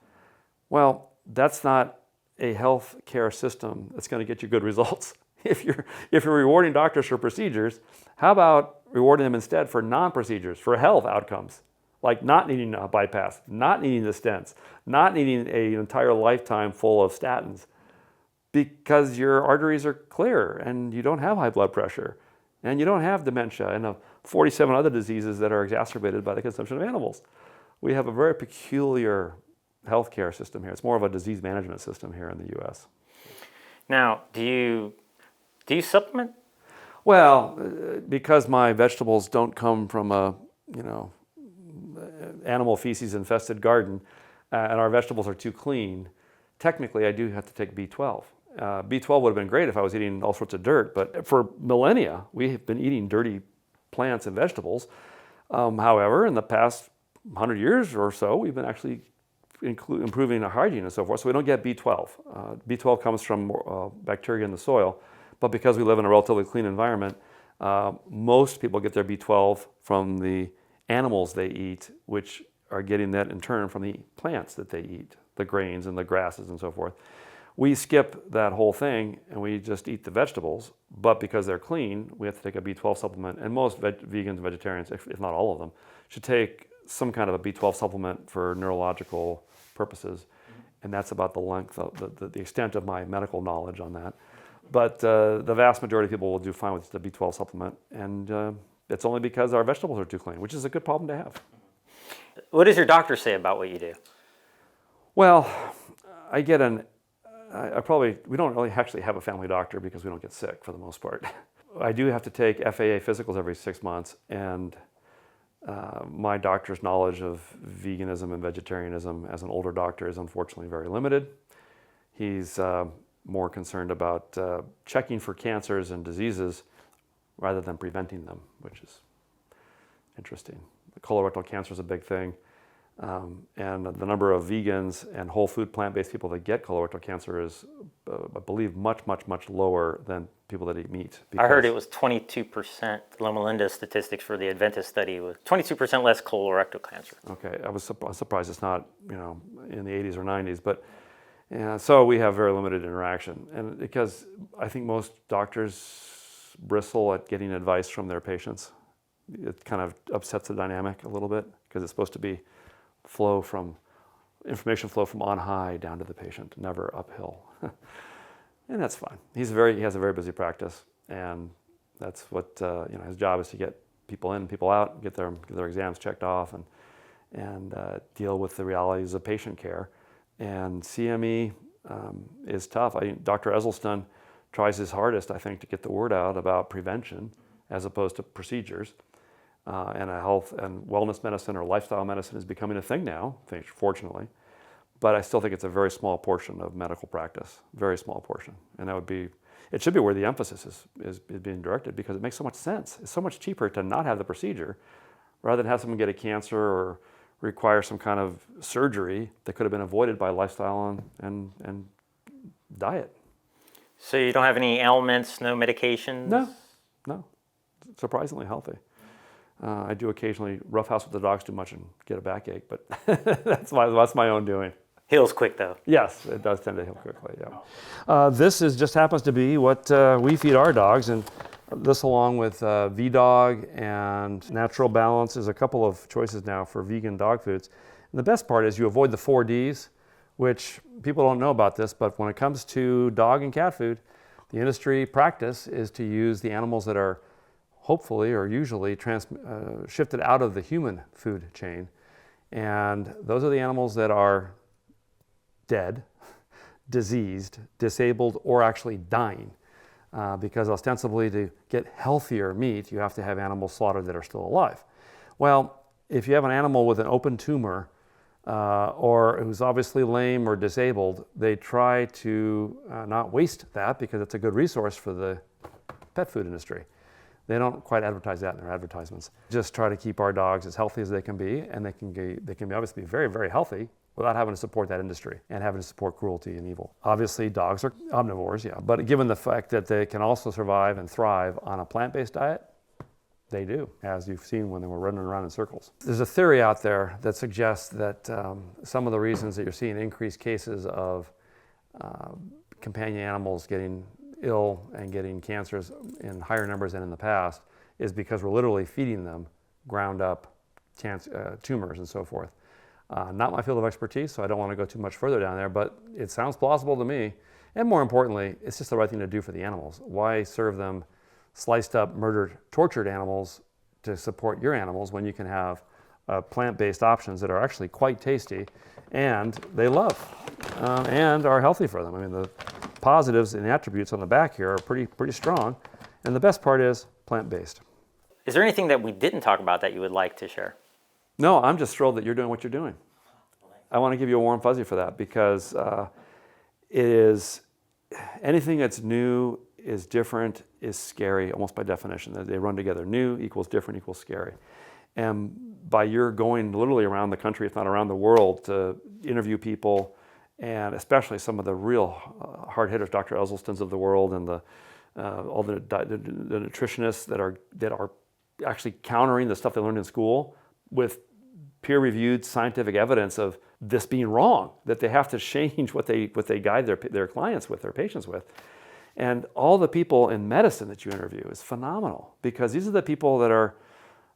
Well, that's not a health care system that's going to get you good results. If you're rewarding doctors for procedures, how about rewarding them instead for non-procedures, for health outcomes, like not needing a bypass, not needing the stents, not needing an entire lifetime full of statins, because your arteries are clear and you don't have high blood pressure and you don't have dementia and 47 other diseases that are exacerbated by the consumption of animals. We have a very peculiar healthcare system here. It's more of a disease management system here in the U.S. Now, do you supplement? Well, because my vegetables don't come from a animal feces infested garden, and our vegetables are too clean, technically I do have to take B12. B12 would have been great if I was eating all sorts of dirt, but for millennia we have been eating dirty plants and vegetables. However, in the past 100 years or so, we've been actually improving our hygiene and so forth, so we don't get B12. B12 comes from bacteria in the soil, but because we live in a relatively clean environment, most people get their B12 from the animals they eat, which are getting that in turn from the plants that they eat, the grains and the grasses and so forth. We skip that whole thing and we just eat the vegetables, but because they're clean, we have to take a B12 supplement, and most vegans and vegetarians, if not all of them, should take some kind of a B12 supplement for neurological purposes, and that's about the length of the extent of my medical knowledge on that. But the vast majority of people will do fine with the B12 supplement, and it's only because our vegetables are too clean, which is a good problem to have. What does your doctor say about what you do? Well, I get we don't really actually have a family doctor because we don't get sick for the most part. I do have to take FAA physicals every 6 months, and my doctor's knowledge of veganism and vegetarianism as an older doctor is unfortunately very limited. He's more concerned about checking for cancers and diseases rather than preventing them, which is interesting. Colorectal cancer is a big thing, and the number of vegans and whole food plant-based people that get colorectal cancer is, I believe, much, much, much lower than people that eat meat. I heard it was 22%. Loma Linda's statistics for the Adventist study was 22% less colorectal cancer. Okay, I was surprised it's not, in the 80s or 90s, but so we have very limited interaction, and because I think most doctors bristle at getting advice from their patients. It kind of upsets the dynamic a little bit because it's supposed to be information flow from on high down to the patient, never uphill. And that's fine. He has a very busy practice, and that's what his job is, to get people in, people out, get their exams checked off, and deal with the realities of patient care. And CME is tough. Dr. Esselstyn tries his hardest, I think, to get the word out about prevention as opposed to procedures. And a health and wellness medicine or lifestyle medicine is becoming a thing now, fortunately. But I still think it's a very small portion of medical practice, very small portion. And it should be where the emphasis is being directed, because it makes so much sense. It's so much cheaper to not have the procedure rather than have someone get a cancer or require some kind of surgery that could have been avoided by lifestyle and diet. So you don't have any ailments, no medications? No. Surprisingly healthy. I do occasionally roughhouse with the dogs too much and get a backache, but that's my own doing. Heals quick though. Yes, it does tend to heal quickly, yeah. This just happens to be what we feed our dogs, and this along with V-Dog and Natural Balance is a couple of choices now for vegan dog foods. And the best part is you avoid the 4Ds, which people don't know about this, but when it comes to dog and cat food, the industry practice is to use the animals that are hopefully or usually shifted out of the human food chain. And those are the animals that are dead, diseased, disabled, or actually dying. Because ostensibly to get healthier meat, you have to have animals slaughtered that are still alive. Well, if you have an animal with an open tumor or who's obviously lame or disabled, they try to not waste that because it's a good resource for the pet food industry. They don't quite advertise that in their advertisements. Just try to keep our dogs as healthy as they can be, and they can obviously be very, very healthy without having to support that industry and having to support cruelty and evil. Obviously, dogs are omnivores, yeah, but given the fact that they can also survive and thrive on a plant-based diet, they do, as you've seen when they were running around in circles. There's a theory out there that suggests that some of the reasons that you're seeing increased cases of companion animals getting ill and getting cancers in higher numbers than in the past is because we're literally feeding them ground up tumors and so forth. Not my field of expertise, so I don't want to go too much further down there, but it sounds plausible to me. And more importantly, it's just the right thing to do for the animals. Why serve them sliced up, murdered, tortured animals to support your animals when you can have plant-based options that are actually quite tasty and they love and are healthy for them? I mean, the positives and attributes on the back here are pretty strong. And the best part is plant-based. Is there anything that we didn't talk about that you would like to share? No, I'm just thrilled that you're doing what you're doing. I want to give you a warm fuzzy for that because it is anything that's new, is different, is scary almost by definition. They run together. New equals different equals scary. And by your going literally around the country, if not around the world, to interview people, and especially some of the real hard hitters, Dr. Esselstyns of the world, and all the nutritionists that are actually countering the stuff they learned in school with peer-reviewed scientific evidence of this being wrong, that they have to change what they guide their clients with, their patients with. And all the people in medicine that you interview is phenomenal, because these are the people that are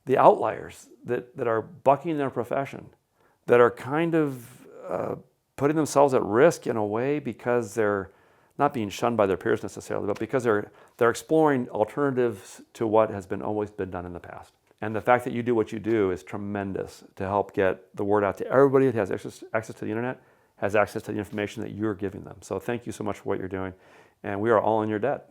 the outliers, that are bucking their profession, that are kind of putting themselves at risk in a way because they're not being shunned by their peers necessarily, but because they're exploring alternatives to what has always been done in the past. And the fact that you do what you do is tremendous to help get the word out to everybody that has access to the internet, has access to the information that you're giving them. So thank you so much for what you're doing. And we are all in your debt.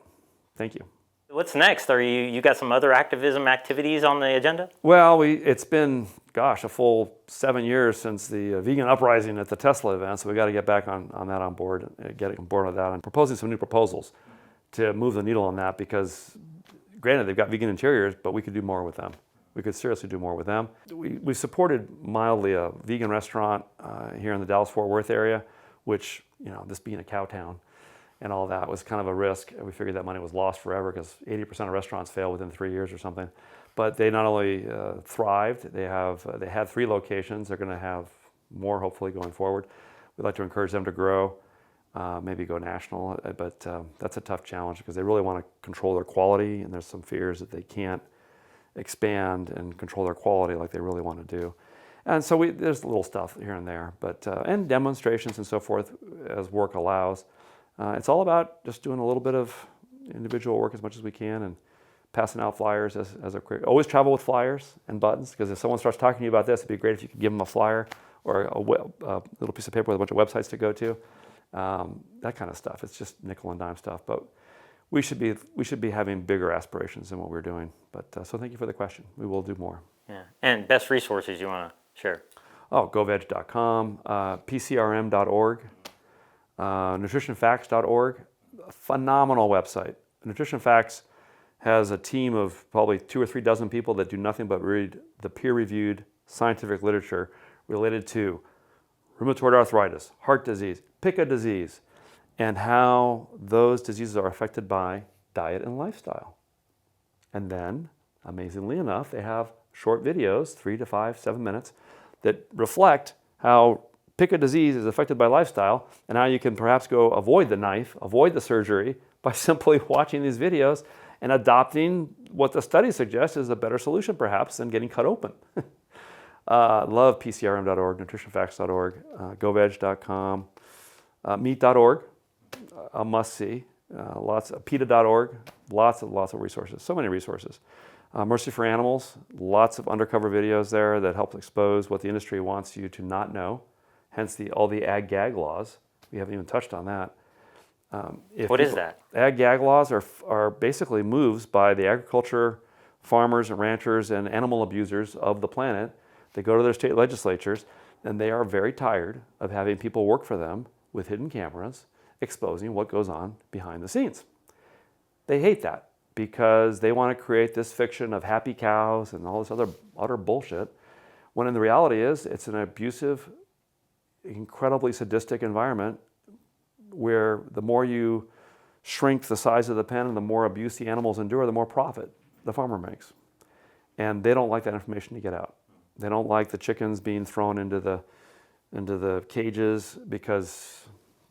Thank you. What's next? You got some other activism activities on the agenda? Well, it's been, a full 7 years since the vegan uprising at the Tesla event, so we got to get back on that on board, and get on board with that, and proposing some new proposals to move the needle on that, because granted, they've got vegan interiors, but we could do more with them. We could seriously do more with them. We supported mildly a vegan restaurant here in the Dallas-Fort Worth area, which, this being a cow town and all that was kind of a risk. We figured that money was lost forever because 80% of restaurants fail within 3 years or something. But they not only thrived, they had 3 locations. They're going to have more hopefully going forward. We'd like to encourage them to grow, maybe go national, but that's a tough challenge because they really want to control their quality, and there's some fears that they can't expand and control their quality like they really want to do. And so there's little stuff here and there, but and demonstrations and so forth as work allows. It's all about just doing a little bit of individual work as much as we can and passing out flyers as a quick. Always travel with flyers and buttons, because if someone starts talking to you about this, it'd be great if you could give them a flyer or a little piece of paper with a bunch of websites to go to. that kind of stuff. It's just nickel and dime stuff, but we should be having bigger aspirations than what we're doing. But so thank you for the question. We will do more. Yeah. And best resources you want to share? Oh, goveg.com, pcrm.org, nutritionfacts.org, a phenomenal website. Nutrition Facts has a team of probably 2 or 3 dozen people that do nothing but read the peer-reviewed scientific literature related to rheumatoid arthritis, heart disease, pica disease, and how those diseases are affected by diet and lifestyle. And then, amazingly enough, they have short videos, 3 to 5, 7 minutes, that reflect how pica disease is affected by lifestyle and how you can perhaps go avoid the knife, avoid the surgery by simply watching these videos and adopting what the study suggests is a better solution perhaps than getting cut open. Love pcrm.org, nutritionfacts.org, goveg.com, meat.org, a must-see, PETA.org, lots of resources, so many resources. Mercy for Animals, lots of undercover videos there that help expose what the industry wants you to not know, hence all the AG-GAG laws. We haven't even touched on that. What is that? AG-GAG laws are basically moves by the agriculture, farmers and ranchers and animal abusers of the planet. They go to their state legislatures and they are very tired of having people work for them with hidden cameras exposing what goes on behind the scenes. They hate that because they want to create this fiction of happy cows and all this other utter bullshit, when in the reality is it's an abusive, incredibly sadistic environment where the more you shrink the size of the pen and the more abuse the animals endure, the more profit the farmer makes. And they don't like that information to get out. They don't like the chickens being thrown into the cages because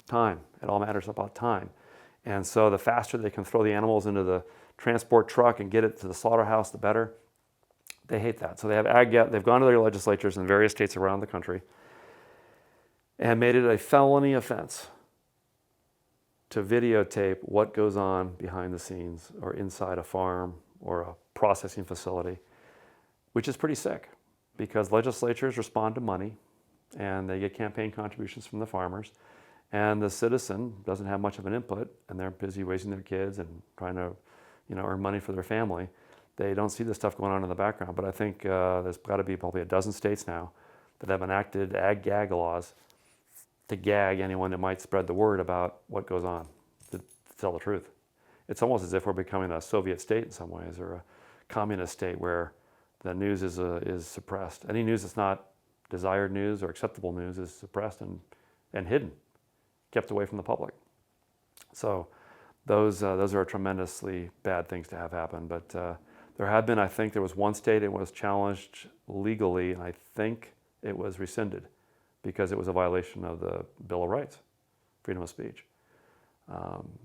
time, it all matters about time. And so the faster they can throw the animals into the transport truck and get it to the slaughterhouse, the better. They hate that. So they have they've gone to their legislatures in various states around the country and made it a felony offense to videotape what goes on behind the scenes or inside a farm or a processing facility, which is pretty sick because legislatures respond to money and they get campaign contributions from the farmers, and the citizen doesn't have much of an input and they're busy raising their kids and trying to earn money for their family. They don't see this stuff going on in the background, but I think there's got to be probably a dozen states now that have enacted AG-GAG laws to gag anyone that might spread the word about what goes on, to tell the truth. It's almost as if we're becoming a Soviet state in some ways, or a communist state where the news is suppressed. Any news that's not desired news or acceptable news is suppressed and hidden, kept away from the public. So those are tremendously bad things to have happen. But there have been, I think there was one state it was challenged legally, and I think it was rescinded because it was a violation of the Bill of Rights, freedom of speech.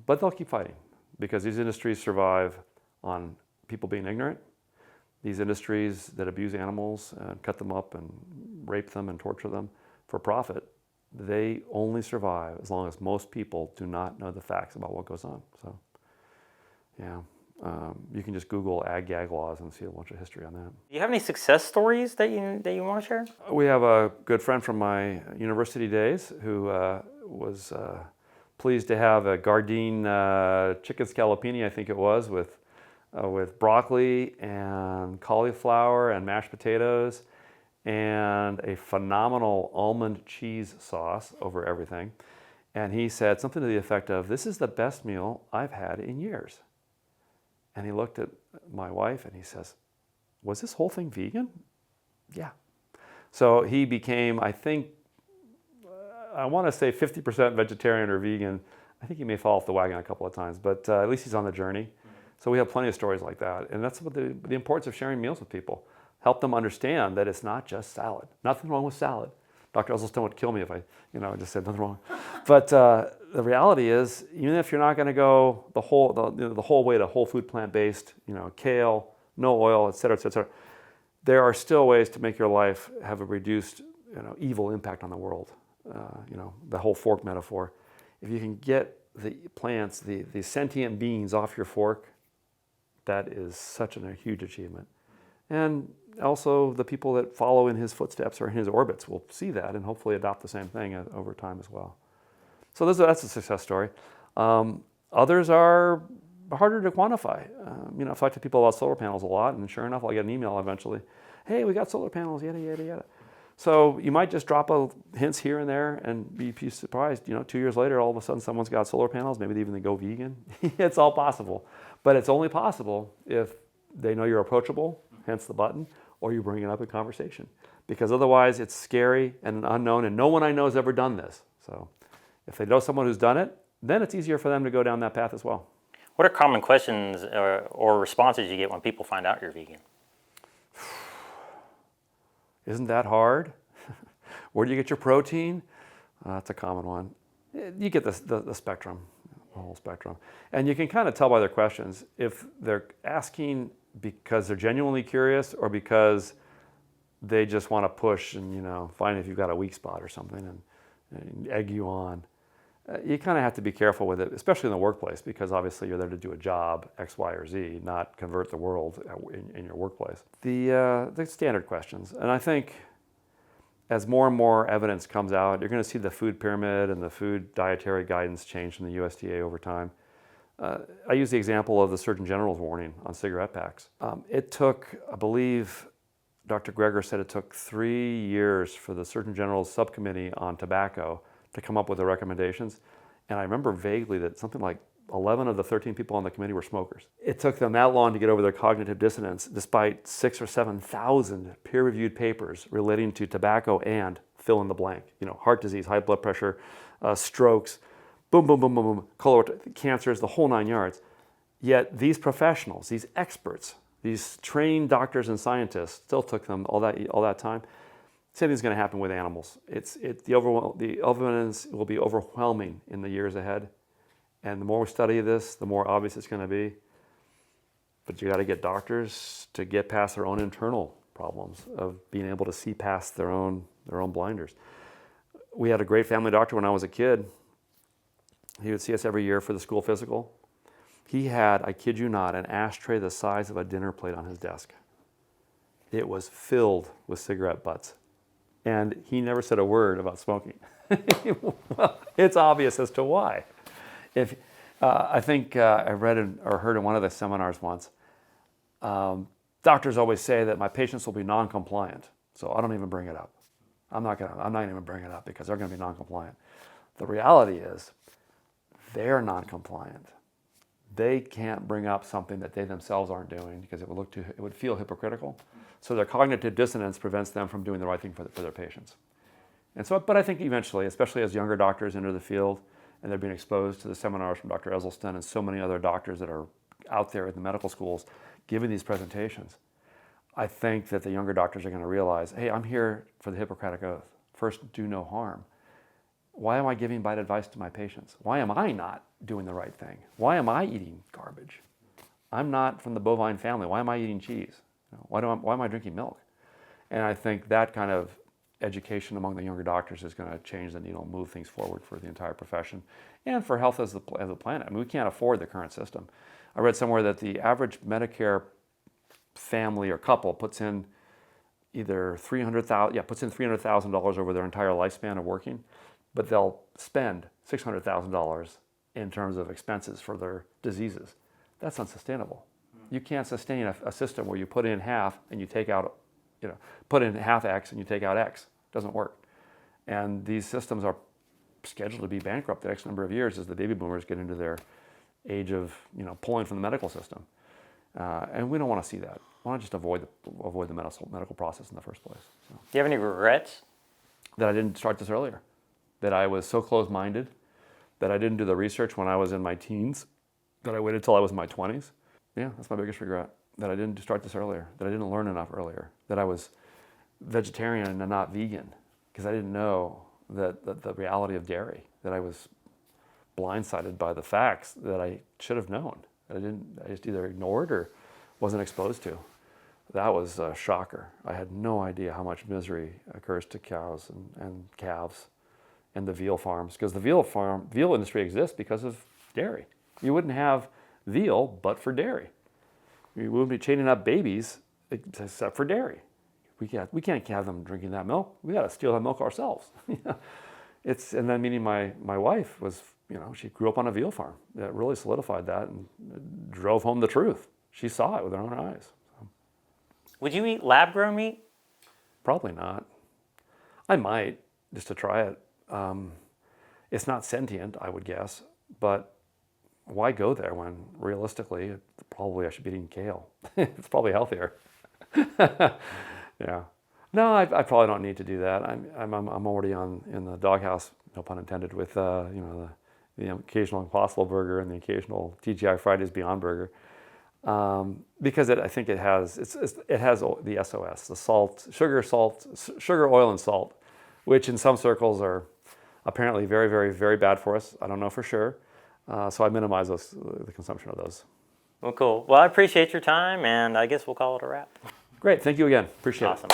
But they'll keep fighting because these industries survive on people being ignorant. These industries that abuse animals and cut them up and rape them and torture them for profit, they only survive as long as most people do not know the facts about what goes on. So, yeah, you can just Google AG-GAG laws and see a bunch of history on that. Do you have any success stories that you want to share? We have a good friend from my university days who was pleased to have a Gardein chicken scallopini, I think it was, with broccoli and cauliflower and mashed potatoes and a phenomenal almond cheese sauce over everything. And he said something to the effect of, "This is the best meal I've had in years." And he looked at my wife and he says, "Was this whole thing vegan?" Yeah. So he became, I think, I want to say 50% vegetarian or vegan. I think he may fall off the wagon a couple of times, but at least he's on the journey. So we have plenty of stories like that. And that's what the importance of sharing meals with people. Help them understand that it's not just salad. Nothing wrong with salad. Dr. Esselstyn would kill me if I just said nothing wrong. But the reality is, even if you're not going to go the whole way to whole food plant-based, kale, no oil, et cetera, there are still ways to make your life have a reduced, evil impact on the world. The whole fork metaphor. If you can get the plants, the sentient beings off your fork, that is such a huge achievement. And also the people that follow in his footsteps or in his orbits will see that and hopefully adopt the same thing over time as well. So that's a success story. Others are harder to quantify. I've talked to people about solar panels a lot, and sure enough, I'll get an email eventually. Hey, we got solar panels, yada, yada, yada. So you might just drop hints here and there and be surprised. 2 years later, all of a sudden someone's got solar panels. Maybe they go vegan. It's all possible. But it's only possible if they know you're approachable, hence the button, or you bring it up in conversation. Because otherwise it's scary and unknown, and no one I know has ever done this. So if they know someone who's done it, then it's easier for them to go down that path as well. What are common questions or responses you get when people find out you're vegan? Isn't that hard? Where do you get your protein? That's a common one. You get the spectrum, the whole spectrum. And you can kind of tell by their questions if they're asking because they're genuinely curious or because they just want to push and, find if you've got a weak spot or something and egg you on. You kind of have to be careful with it, especially in the workplace, because obviously you're there to do a job, X, Y, or Z, not convert the world in your workplace. The standard questions. And I think as more and more evidence comes out, you're going to see the food pyramid and the food dietary guidance change from the USDA over time. I use the example of the Surgeon General's warning on cigarette packs. It took, I believe, Dr. Greger said it took 3 years for the Surgeon General's subcommittee on tobacco to come up with the recommendations. And I remember vaguely that something like 11 of the 13 people on the committee were smokers. It took them that long to get over their cognitive dissonance, despite 6,000 or 7,000 peer-reviewed papers relating to tobacco and fill in the blank. Heart disease, high blood pressure, strokes, boom, boom, boom, boom, boom, colorectal cancers, the whole 9 yards. Yet these professionals, these experts, these trained doctors and scientists, still took them all that time. Same thing's going to happen with animals. The evidence will be overwhelming in the years ahead. And the more we study this, the more obvious it's going to be. But you got to get doctors to get past their own internal problems of being able to see past their own blinders. We had a great family doctor when I was a kid. He would see us every year for the school physical. He had, I kid you not, an ashtray the size of a dinner plate on his desk. It was filled with cigarette butts. And he never said a word about smoking. Well, it's obvious as to why. I think I read or heard in one of the seminars once, doctors always say that my patients will be non-compliant, so I don't even bring it up. I'm not even bring it up because they're going to be non-compliant. The reality is, they're non-compliant. They can't bring up something that they themselves aren't doing because it would feel hypocritical. So their cognitive dissonance prevents them from doing the right thing for their patients. And so, but I think eventually, especially as younger doctors enter the field and they're being exposed to the seminars from Dr. Esselstyn and so many other doctors that are out there in the medical schools giving these presentations, I think that the younger doctors are going to realize, hey, I'm here for the Hippocratic Oath. First, do no harm. Why am I giving bad advice to my patients? Why am I not doing the right thing? Why am I eating garbage? I'm not from the bovine family. Why am I eating cheese? Why am I drinking milk? And I think that kind of education among the younger doctors is going to change the needle and move things forward for the entire profession and for health as a planet. I mean, we can't afford the current system. I read somewhere that the average Medicare family or couple puts in either $300,000 over their entire lifespan of working, but they'll spend $600,000 in terms of expenses for their diseases. That's unsustainable. You can't sustain a system where you put in half and you take out, put in half X and you take out X. It doesn't work. And these systems are scheduled to be bankrupt the next number of years as the baby boomers get into their age of, pulling from the medical system. And we don't want to see that. Why not just avoid the medical process in the first place? So. Do you have any regrets? That I didn't start this earlier. That I was so closed-minded. That I didn't do the research when I was in my teens. That I waited till I was in my 20s. Yeah, that's my biggest regret. That I didn't start this earlier. That I didn't learn enough earlier. That I was vegetarian and not vegan. Because I didn't know the reality of dairy. That I was blindsided by the facts that I should have known. I just either ignored or wasn't exposed to. That was a shocker. I had no idea how much misery occurs to cows and calves and the veal farms. Because the veal industry exists because of dairy. You wouldn't have veal but for dairy. We wouldn't be chaining up babies except for dairy. We can't have them drinking that milk. We got to steal that milk ourselves. and then meeting my wife was, she grew up on a veal farm. That really solidified that and drove home the truth. She saw it with her own eyes. So. Would you eat lab-grown meat? Probably not. I might, just to try it. It's not sentient, I would guess, but why go there when realistically, probably I should be eating kale. It's probably healthier. Yeah. No, I probably don't need to do that. I'm already in the doghouse, no pun intended, with the occasional Impossible Burger and the occasional TGI Fridays Beyond Burger, because I think it has the SOS, the salt, sugar, oil, and salt, which in some circles are apparently very, very, very bad for us. I don't know for sure, so I minimize the consumption of those. Well, cool. Well, I appreciate your time, and I guess we'll call it a wrap. Great, thank you again. Appreciate it. Awesome.